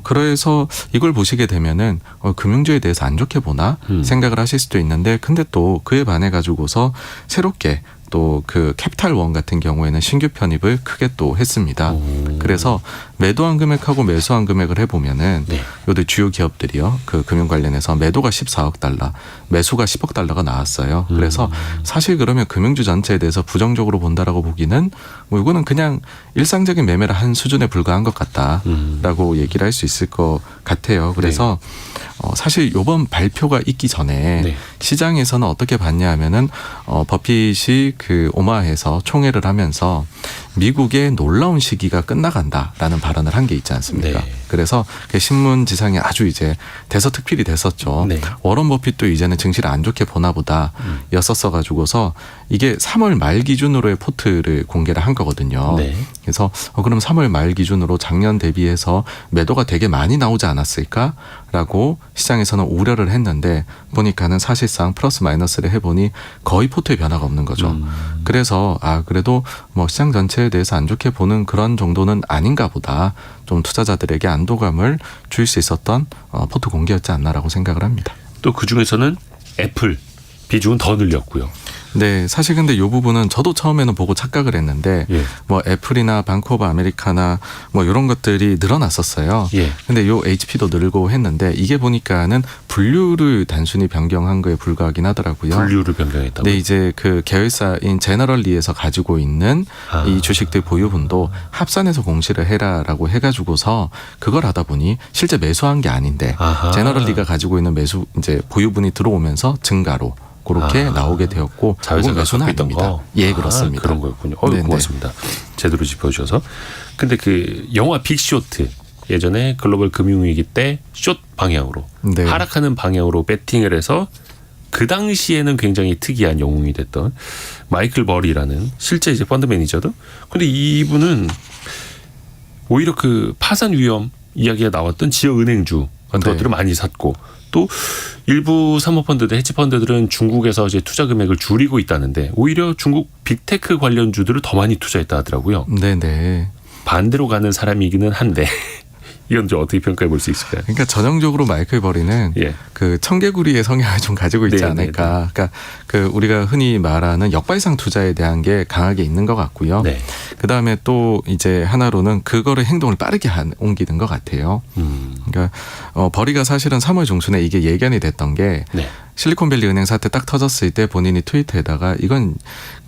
그래서 이걸 보시게 되면은 금융주에 대해서 안 좋게 보나 생각을 하실 수도 있는데 근데 또 그에 반해 가지고서 새롭게 또 그 캐피탈원 같은 경우에는 신규 편입을 크게 또 했습니다. 그래서 매도한 금액하고 매수한 금액을 해보면은 네. 요들 주요 기업들이요. 그 금융 관련해서 매도가 14억 달러, 매수가 10억 달러가 나왔어요. 그래서 사실 그러면 금융주 전체에 대해서 부정적으로 본다라고 보기는 뭐 이거는 그냥 일상적인 매매를 한 수준에 불과한 것 같다라고 얘기를 할 수 있을 것 같아요. 그래서 사실 요번 발표가 있기 전에 네. 시장에서는 어떻게 봤냐 하면은 버핏이 그 오마에서 총회를 하면서 미국의 놀라운 시기가 끝나간다라는 발언을 한 게 있지 않습니까? 네. 그래서 그 신문 지상에 아주 이제 대서특필이 됐었죠. 네. 워런 버핏도 이제는 증시를 안 좋게 보나 보다 였었어 가지고서 이게 3월 말 기준으로의 포트를 공개를 한 거거든요. 네. 그래서 그럼 3월 말 기준으로 작년 대비해서 매도가 되게 많이 나오지 않았을까라고 시장에서는 우려를 했는데 보니까는 사실상 플러스 마이너스를 해보니 거의 포트의 변화가 없는 거죠. 그래서 그래도 뭐 시장 전체에 대해서 안 좋게 보는 그런 정도는 아닌가 보다. 좀 투자자들에게 안도감을 줄 수 있었던 포트 공개였지 않나라고 생각을 합니다. 또 그중에서는 애플 비중은 더 늘렸고요. 네, 사실 근데 이 부분은 저도 처음에는 보고 착각을 했는데 예. 뭐 애플이나 방크 오브 아메리카나 뭐 이런 것들이 늘어났었어요. 예. 근데 요 HP도 늘고 했는데 이게 보니까는 분류를 단순히 변경한 거에 불과하긴 하더라고요. 분류를 변경했다고. 네, 이제 그 계열사인 제너럴리에서 가지고 있는 이 주식들 보유분도 합산해서 공시를 해라라고 해가지고서 그걸 하다 보니 실제 매수한 게 아닌데 제너럴리가 가지고 있는 매수 이제 보유분이 들어오면서 증가로 그렇게 나오게 되었고 자회사가 매수는 갖고 있던 아닙니다. 거. 예, 그렇습니다. 그런 거였군요. 네네. 고맙습니다. 제대로 짚어주셔서. 근데 그 영화 빅쇼트 예전에 글로벌 금융위기 때 숏 방향으로 네. 하락하는 방향으로 배팅을 해서 그 당시에는 굉장히 특이한 영웅이 됐던 마이클 버리라는 실제 이제 펀드 매니저도. 근데 이분은 오히려 그 파산 위험 이야기가 나왔던 지역 은행주 같은 네. 것들을 많이 샀고 또 일부 사모펀드들, 헤지펀드들은 중국에서 이제 투자 금액을 줄이고 있다는데 오히려 중국 빅테크 관련주들을 더 많이 투자했다 하더라고요. 네네. 반대로 가는 사람이기는 한데 이건 좀 어떻게 평가해 볼 수 있을까요? 그러니까 전형적으로 마이클 버리는 예. 그 청개구리의 성향을 좀 가지고 있지 네네네. 않을까. 그러니까 그 우리가 흔히 말하는 역발상 투자에 대한 게 강하게 있는 것 같고요. 네. 그 다음에 또 이제 하나로는 그거를 행동을 빠르게 옮기는 것 같아요. 그러니까 버리가 사실은 3월 중순에 이게 예견이 됐던 게 네. 실리콘밸리 은행 사태 딱 터졌을 때 본인이 트위터에다가 이건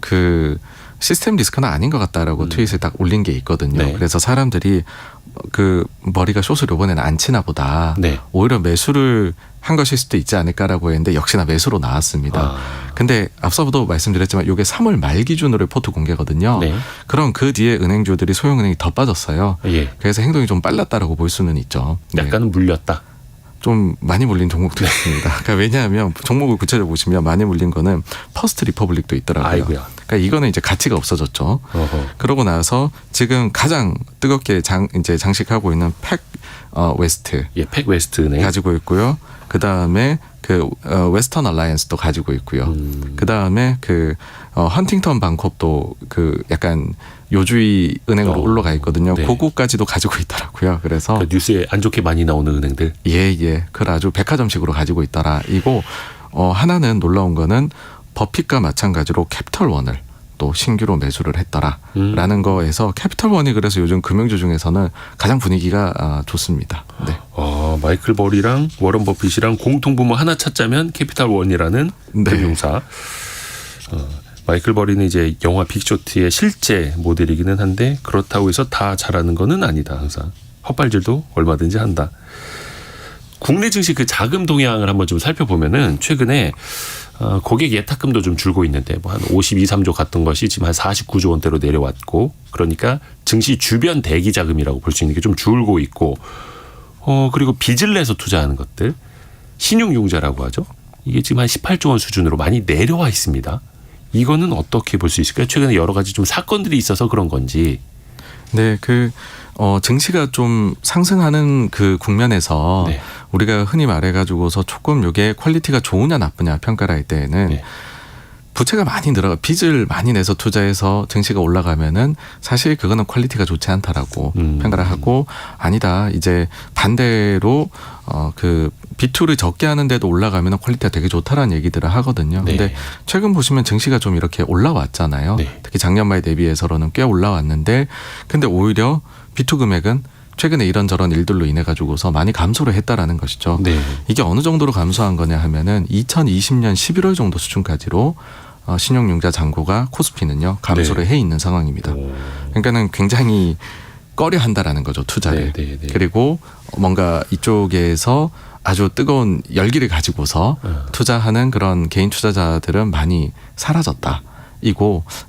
그 시스템 리스크는 아닌 것 같다라고 트윗을 딱 올린 게 있거든요. 네. 그래서 사람들이 그 머리가 숏을 이번에는 안 치나 보다. 네. 오히려 매수를 한 것일 수도 있지 않을까라고 했는데 역시나 매수로 나왔습니다. 근데 앞서도 말씀드렸지만 이게 3월 말 기준으로 포트 공개거든요. 네. 그럼 그 뒤에 은행주들이 소형은행이 더 빠졌어요. 예. 그래서 행동이 좀 빨랐다라고 볼 수는 있죠. 네. 약간은 물렸다. 좀 많이 물린 종목도 있습니다. 그러니까 왜냐하면 종목을 구체적으로 보시면 많이 물린 거는 퍼스트 리퍼블릭도 있더라고요. 아이고야. 그러니까 이거는 이제 가치가 없어졌죠. 어허. 그러고 나서 지금 가장 뜨겁게 이제 장식하고 있는 팩 웨스트 예, 팩 웨스트네. 가지고 있고요. 그 다음에 그 웨스턴 얼라이언스도 가지고 있고요. 그 다음에 그 헌팅턴 반콥도 그 약간 요주의 은행으로 올라가 있거든요. 네. 그거까지도 가지고 있더라고요. 그래서 그 뉴스에 안 좋게 많이 나오는 은행들. 예. 그걸 아주 백화점식으로 가지고 있더라. 이거 하나는 놀라운 거는 버핏과 마찬가지로 캐피털원을 또 신규로 매수를 했더라라는 거에서 캐피털원이 그래서 요즘 금융주 중에서는 가장 분위기가 좋습니다. 네. 마이클 버리랑 워런 버핏이랑 공통부모 하나 찾자면 캐피털원이라는 네. 금융사. 마이클 버리는 이제 영화 빅쇼트의 실제 모델이기는 한데 그렇다고 해서 다 잘하는 거는 아니다. 항상 헛발질도 얼마든지 한다. 국내 증시 그 자금 동향을 한번 좀 살펴보면은 최근에 고객 예탁금도 좀 줄고 있는데 뭐 한 52, 3조 갔던 것이 지금 한 49조 원대로 내려왔고 그러니까 증시 주변 대기 자금이라고 볼 수 있는 게 좀 줄고 있고 그리고 빚을 내서 투자하는 것들 신용융자라고 하죠. 이게 지금 한 18조 원 수준으로 많이 내려와 있습니다. 이거는 어떻게 볼 수 있을까요? 최근에 여러 가지 좀 사건들이 있어서 그런 건지. 네, 증시가 좀 상승하는 그 국면에서 네. 우리가 흔히 말해가지고서 조금 이게 퀄리티가 좋으냐 나쁘냐 평가를 할 때에는 네. 부채가 많이 늘어가 빚을 많이 내서 투자해서 증시가 올라가면은 사실 그거는 퀄리티가 좋지 않다라고 평가를 하고 아니다 이제 반대로 그 비투를 적게 하는데도 올라가면은 퀄리티가 되게 좋다라는 얘기들을 하거든요. 네. 근데 최근 보시면 증시가 좀 이렇게 올라왔잖아요. 네. 특히 작년 말 대비해서는 꽤 올라왔는데 근데 오히려 비투 금액은 최근에 이런저런 일들로 인해 가지고서 많이 감소를 했다라는 것이죠. 네. 이게 어느 정도로 감소한 거냐 하면은 2020년 11월 정도 수준까지로 신용융자 잔고가 코스피는요 감소를 해 있는 상황입니다. 그러니까는 굉장히 꺼려한다라는 거죠 투자를. 네. 그리고 뭔가 이쪽에서 아주 뜨거운 열기를 가지고서 투자하는 그런 개인 투자자들은 많이 사라졌다.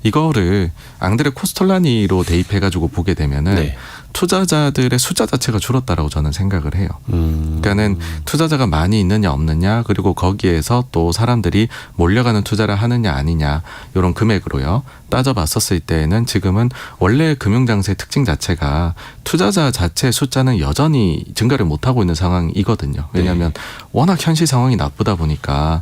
이거를 앙드레 코스톨라니로 대입해가지고 보게 되면은 네. 투자자들의 숫자 자체가 줄었다라고 저는 생각을 해요. 그러니까는 투자자가 많이 있느냐 없느냐 그리고 거기에서 또 사람들이 몰려가는 투자를 하느냐 아니냐 이런 금액으로요 따져봤었을 때에는 지금은 원래 금융장세의 특징 자체가 투자자 자체 숫자는 여전히 증가를 못하고 있는 상황이거든요. 왜냐하면 워낙 현실 상황이 나쁘다 보니까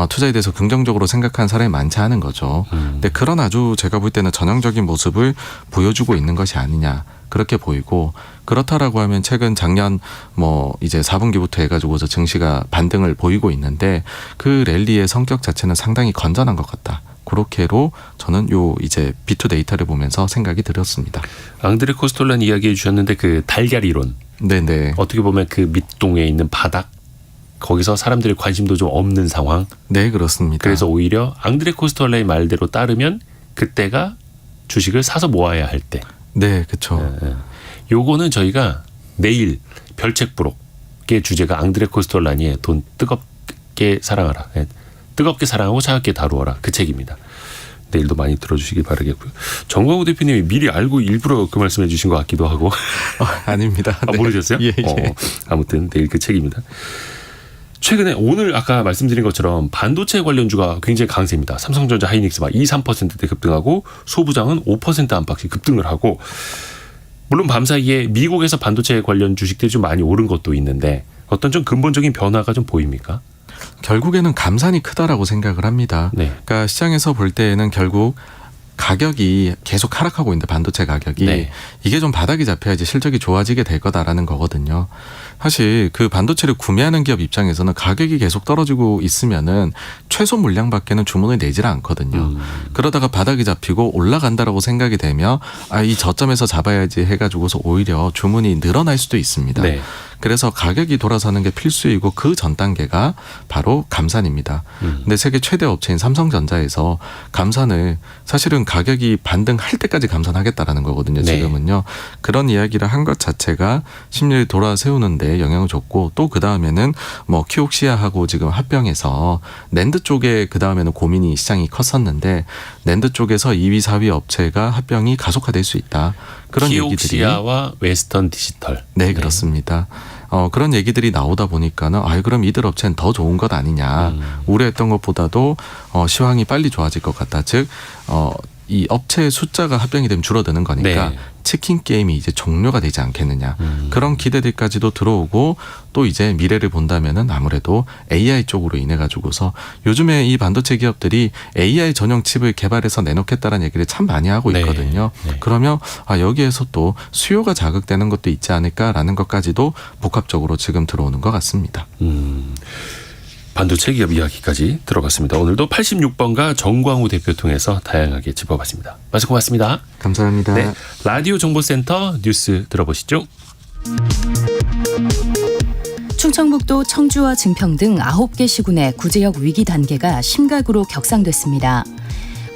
투자에 대해서 긍정적으로 생각하는 사람이 많지 않은 거죠. 근데 그런 아주 제가 볼 때는 전형적인 모습을 보여주고 있는 것이 아니냐. 그렇게 보이고 그렇다라고 하면 최근 작년 뭐 이제 4분기부터 해가지고서 증시가 반등을 보이고 있는데 그 랠리의 성격 자체는 상당히 건전한 것 같다. 그렇게로 저는 요 이제 비투 데이터를 보면서 생각이 들었습니다. 앙드레 코스톨란 이야기해 주셨는데 그 달걀 이론. 네네. 어떻게 보면 그 밑동에 있는 바닥 거기서 사람들의 관심도 좀 없는 상황. 네 그렇습니다. 그래서 오히려 앙드레 코스톨란의 말대로 따르면 그때가 주식을 사서 모아야 할 때. 네, 그렇죠. 요거는 저희가 내일 별책부록의 주제가 앙드레 코스톨라니의 돈 뜨겁게 사랑하라. 뜨겁게 사랑하고 차갑게 다루어라. 그 책입니다. 내일도 많이 들어주시기 바라겠고요. 정광우 대표님이 미리 알고 일부러 그 말씀해 주신 것 같기도 하고. 아닙니다. 네. 모르셨어요? 예. 아무튼 내일 그 책입니다. 최근에 오늘 아까 말씀드린 것처럼 반도체 관련주가 굉장히 강세입니다. 삼성전자, 하이닉스가 2, 3%대 급등하고 소부장은 5% 안팎씩 급등을 하고 물론 밤사이에 미국에서 반도체 관련 주식들이 좀 많이 오른 것도 있는데 어떤 좀 근본적인 변화가 좀 보입니까? 결국에는 감산이 크다라고 생각을 합니다. 네. 그러니까 시장에서 볼 때에는 결국 가격이 계속 하락하고 있는데 반도체 가격이 네. 이게 좀 바닥이 잡혀야지 실적이 좋아지게 될 거다라는 거거든요. 사실 그 반도체를 구매하는 기업 입장에서는 가격이 계속 떨어지고 있으면은 최소 물량밖에는 주문을 내질 않거든요. 그러다가 바닥이 잡히고 올라간다라고 생각이 되면 이 저점에서 잡아야지 해가지고서 오히려 주문이 늘어날 수도 있습니다. 네. 그래서 가격이 돌아서는 게 필수이고 그 전 단계가 바로 감산입니다. 근데 세계 최대 업체인 삼성전자에서 감산을 사실은 가격이 반등할 때까지 감산하겠다라는 거거든요. 네. 지금은요. 그런 이야기를 한 것 자체가 심리를 돌아세우는데 영향을 줬고 또 그 다음에는 뭐 키옥시아하고 지금 합병해서 낸드 쪽에 그 다음에는 고민이 시장이 컸었는데 낸드 쪽에서 2위, 4위 업체가 합병이 가속화될 수 있다. 그런 얘기들이 키옥시아와 웨스턴 디지털. 네, 그렇습니다. 그런 얘기들이 나오다 보니까는 그럼 이들 업체는 더 좋은 것 아니냐. 우려했던 것보다도 시황이 빨리 좋아질 것 같다. 즉 이 업체의 숫자가 합병이 되면 줄어드는 거니까 네. 치킨 게임이 이제 종료가 되지 않겠느냐. 그런 기대들까지도 들어오고 또 이제 미래를 본다면은 아무래도 AI 쪽으로 인해 가지고서 요즘에 이 반도체 기업들이 AI 전용 칩을 개발해서 내놓겠다라는 얘기를 참 많이 하고 있거든요. 네. 그러면 여기에서 또 수요가 자극되는 것도 있지 않을까라는 것까지도 복합적으로 지금 들어오는 것 같습니다. 반도체 기업 이야기까지 들어봤습니다. 오늘도 86번가 정광우 대표 통해서 다양하게 짚어봤습니다. 말씀 고맙습니다. 감사합니다. 네, 라디오 정보센터 뉴스 들어보시죠. 충청북도 청주와 증평 등 9개 시군의 구제역 위기 단계가 심각으로 격상됐습니다.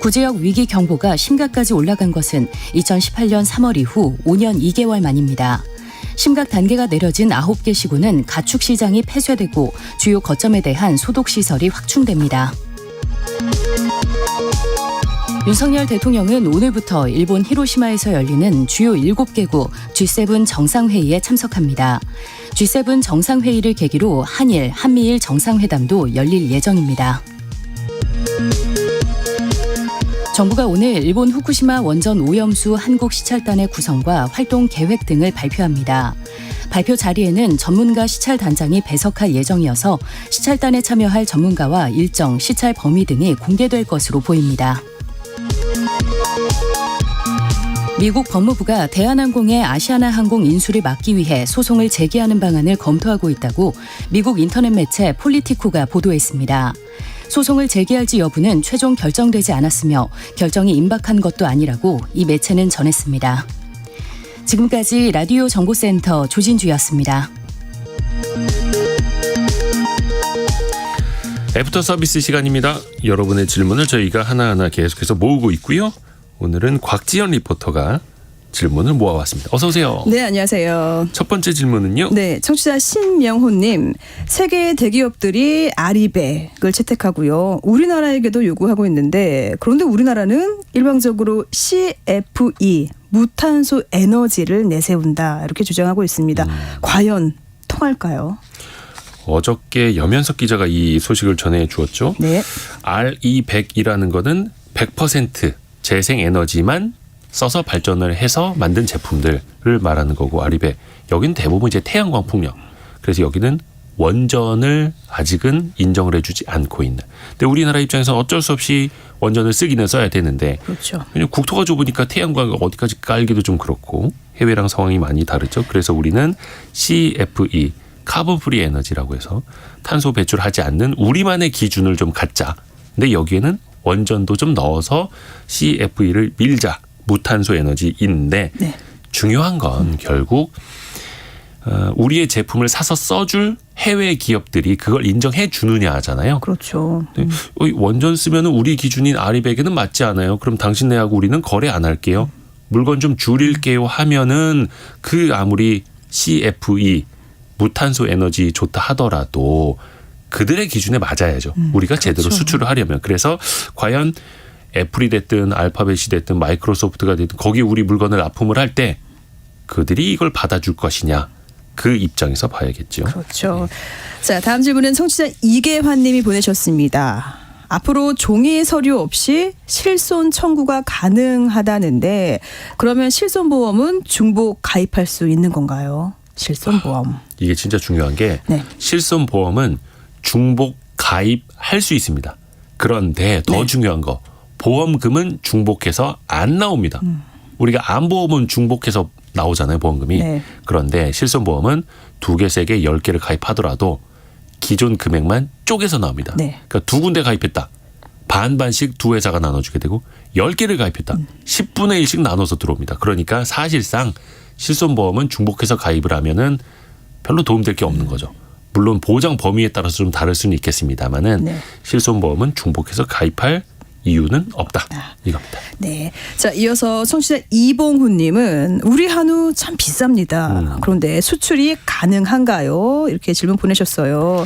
구제역 위기 경보가 심각까지 올라간 것은 2018년 3월 이후 5년 2개월 만입니다. 심각 단계가 내려진 9개 시군은 가축 시장이 폐쇄되고 주요 거점에 대한 소독 시설이 확충됩니다. 윤석열 대통령은 오늘부터 일본 히로시마에서 열리는 주요 7개국 G7 정상회의에 참석합니다. G7 정상회의를 계기로 한일, 한미일 정상회담도 열릴 예정입니다. 정부가 오늘 일본 후쿠시마 원전 오염수 한국 시찰단의 구성과 활동 계획 등을 발표합니다. 발표 자리에는 전문가 시찰단장이 배석할 예정이어서 시찰단에 참여할 전문가와 일정, 시찰 범위 등이 공개될 것으로 보입니다. 미국 법무부가 대한항공의 아시아나항공 인수를 막기 위해 소송을 제기하는 방안을 검토하고 있다고 미국 인터넷 매체 폴리티코가 보도했습니다. 소송을 제기할지 여부는 최종 결정되지 않았으며 결정이 임박한 것도 아니라고 이 매체는 전했습니다. 지금까지 라디오 정보센터 조진주였습니다. 애프터 서비스 시간입니다. 여러분의 질문을 저희가 하나하나 계속해서 모으고 있고요. 오늘은 곽지연 리포터가 질문을 모아왔습니다. 어서 오세요. 네, 안녕하세요. 첫 번째 질문은요. 네, 청취자 신명호님. 세계 대기업들이 아리백을 채택하고요. 우리나라에게도 요구하고 있는데 그런데 우리나라는 일방적으로 CFE, 무탄소 에너지를 내세운다 이렇게 주장하고 있습니다. 과연 통할까요? 어저께 염현석 기자가 이 소식을 전해 주었죠. 네. RE100이라는 거는 100% 재생 에너지만 써서 발전을 해서 만든 제품들을 말하는 거고 RE100. 여기는 대부분 이제 태양광 풍력. 그래서 여기는 원전을 아직은 인정을 해주지 않고 있는. 근데 우리나라 입장에서 어쩔 수 없이 원전을 쓰기는 써야 되는데. 그렇죠. 왜냐면 국토가 좁으니까 태양광을 어디까지 깔기도 좀 그렇고 해외랑 상황이 많이 다르죠. 그래서 우리는 CFE, 카본 프리 에너지라고 해서 탄소 배출하지 않는 우리만의 기준을 좀 갖자. 근데 여기에는 원전도 좀 넣어서 CFE를 밀자. 무탄소 에너지인데 네. 중요한 건 결국 우리의 제품을 사서 써줄 해외 기업들이 그걸 인정해 주느냐 하잖아요. 그렇죠. 원전 쓰면 우리 기준인 RE100에는 맞지 않아요. 그럼 당신네하고 우리는 거래 안 할게요. 물건 좀 줄일게요 하면은 그 아무리 CFE 무탄소 에너지 좋다 하더라도 그들의 기준에 맞아야죠. 우리가 제대로 그렇죠. 수출을 하려면. 그래서 과연 애플이 됐든 알파벳이 됐든 마이크로소프트가 됐든 거기 우리 물건을 납품을 할 때 그들이 이걸 받아줄 것이냐 그 입장에서 봐야겠죠. 그렇죠. 자, 다음 질문은 청취자 이계환 님이 보내셨습니다. 앞으로 종이 서류 없이 실손 청구가 가능하다는데 그러면 실손보험은 중복 가입할 수 있는 건가요? 실손보험. 이게 진짜 중요한 게 네. 실손보험은 중복 가입할 수 있습니다. 그런데 더 중요한 거 보험금은 중복해서 안 나옵니다. 우리가 안보험은 중복해서 나오잖아요. 보험금이. 네. 그런데 실손보험은 2개, 3개, 10개를 가입하더라도 기존 금액만 쪼개서 나옵니다. 네. 그러니까 2군데 가입했다. 반반씩 두 회사가 나눠주게 되고 10개를 가입했다. 10분의 1씩 나눠서 들어옵니다. 그러니까 사실상 실손보험은 중복해서 가입을 하면은 별로 도움될 게 없는 거죠. 물론 보장 범위에 따라서 좀 다를 수는 있겠습니다만은 네. 실손보험은 중복해서 가입할 이유는 없다. 이겁니다. 네. 자, 이어서 청취자 이봉훈님은 우리 한우 참 비쌉니다. 그런데 수출이 가능한가요? 이렇게 질문 보내셨어요.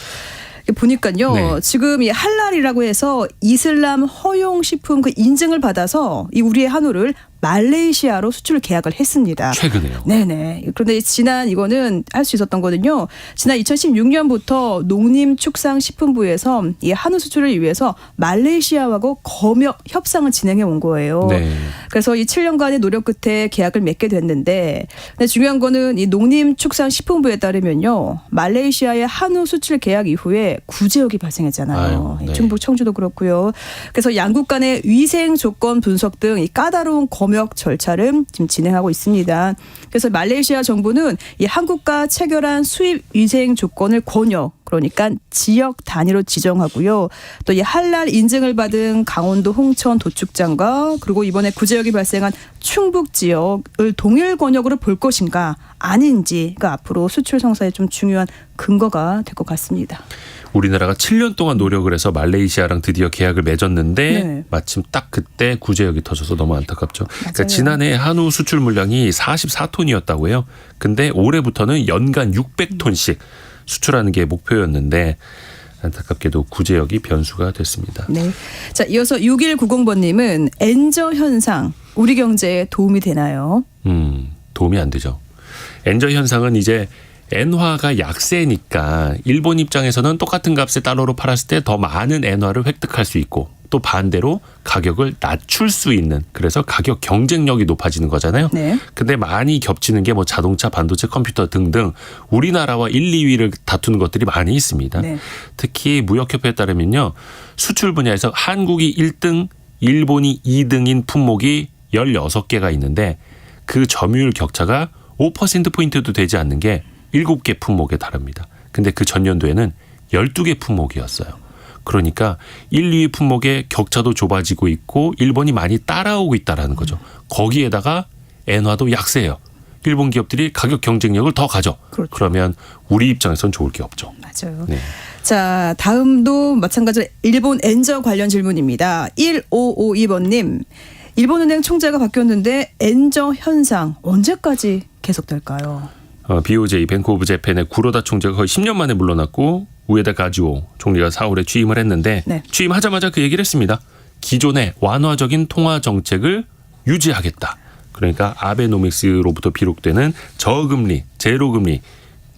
보니까요. 네. 지금 이 할랄이라고 해서 이슬람 허용 식품 그 인증을 받아서 이 우리의 한우를 말레이시아로 수출 계약을 했습니다. 최근에요. 네네. 그런데 지난 이거는 할 수 있었던 거는요. 지난 2016년부터 농림축산식품부에서 이 한우 수출을 위해서 말레이시아하고 검역 협상을 진행해 온 거예요. 네. 그래서 이 7년간의 노력 끝에 계약을 맺게 됐는데, 근데 중요한 거는 이 농림축산식품부에 따르면요, 말레이시아의 한우 수출 계약 이후에 구제역이 발생했잖아요. 아유, 네. 충북 청주도 그렇고요. 그래서 양국 간의 위생 조건 분석 등 이 까다로운 검역 절차를 지금 진행하고 있습니다. 그래서 말레이시아 정부는 이 한국과 체결한 수입 위생 조건을 권역, 그러니까 지역 단위로 지정하고요. 또 이 할랄 인증을 받은 강원도 홍천 도축장과 그리고 이번에 구제역이 발생한 충북 지역을 동일 권역으로 볼 것인가 아닌지가 앞으로 수출 성사에 좀 중요한 근거가 될 것 같습니다. 우리나라가 7년 동안 노력을 해서 말레이시아랑 드디어 계약을 맺었는데 네. 마침 딱 그때 구제역이 터져서 너무 안타깝죠. 그러니까 맞아요. 지난해 한우 수출 물량이 44톤이었다고 해요. 근데 올해부터는 연간 600톤씩 수출하는 게 목표였는데 안타깝게도 구제역이 변수가 됐습니다. 네. 자, 이어서 6190번님은 엔저 현상 우리 경제에 도움이 되나요? 도움이 안 되죠. 엔저 현상은 이제 엔화가 약세니까 일본 입장에서는 똑같은 값에 달러로 팔았을 때 더 많은 엔화를 획득할 수 있고 또 반대로 가격을 낮출 수 있는, 그래서 가격 경쟁력이 높아지는 거잖아요. 네. 근데 많이 겹치는 게 뭐 자동차, 반도체, 컴퓨터 등등 우리나라와 1, 2위를 다투는 것들이 많이 있습니다. 네. 특히 무역협회에 따르면요, 수출 분야에서 한국이 1등, 일본이 2등인 품목이 16개가 있는데 그 점유율 격차가 5%포인트도 되지 않는 게 7개 품목에 달합니다. 근데 그 전년도에는 12개 품목이었어요. 그러니까 1, 2위 품목의 격차도 좁아지고 있고 일본이 많이 따라오고 있다라는 거죠. 거기에다가 엔화도 약세예요. 일본 기업들이 가격 경쟁력을 더 가져. 그렇죠. 그러면 우리 입장에선 좋을 게 없죠. 맞아요. 네. 자, 다음도 마찬가지로 일본 엔저 관련 질문입니다. 1552번님. 일본은행 총재가 바뀌었는데 엔저 현상 언제까지 계속될까요? BOJ 뱅크 오브 재팬의 구로다 총재가 거의 10년 만에 물러났고 우에다 가즈오 총리가 4월에 취임을 했는데 네. 취임하자마자 그 얘기를 했습니다. 기존의 완화적인 통화 정책을 유지하겠다. 그러니까 아베노믹스로부터 비롯되는 저금리, 제로금리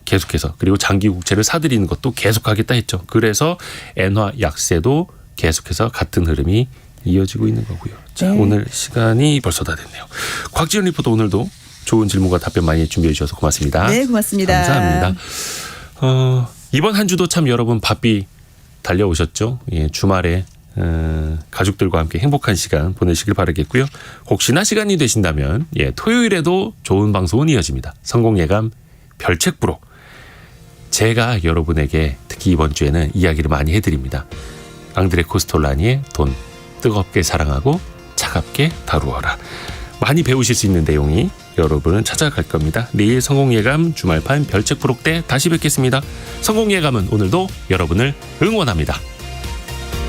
계속해서, 그리고 장기 국채를 사들이는 것도 계속하겠다 했죠. 그래서 엔화 약세도 계속해서 같은 흐름이 이어지고 있는 거고요. 자, 네. 오늘 시간이 벌써 다 됐네요. 곽지연 리포터 오늘도 좋은 질문과 답변 많이 준비해 주셔서 고맙습니다. 네, 고맙습니다. 감사합니다. 이번 한 주도 참 여러분 바삐 달려오셨죠. 예, 주말에 가족들과 함께 행복한 시간 보내시길 바라겠고요. 혹시나 시간이 되신다면 토요일에도 좋은 방송은 이어집니다. 성공예감 별책부록. 제가 여러분에게 특히 이번 주에는 이야기를 많이 해드립니다. 앙드레 코스톨라니의 돈 뜨겁게 사랑하고 차갑게 다루어라. 많이 배우실 수 있는 내용이 여러분은 찾아갈 겁니다. 내일 성공예감 주말판 별책부록 때 다시 뵙겠습니다. 성공예감은 오늘도 여러분을 응원합니다.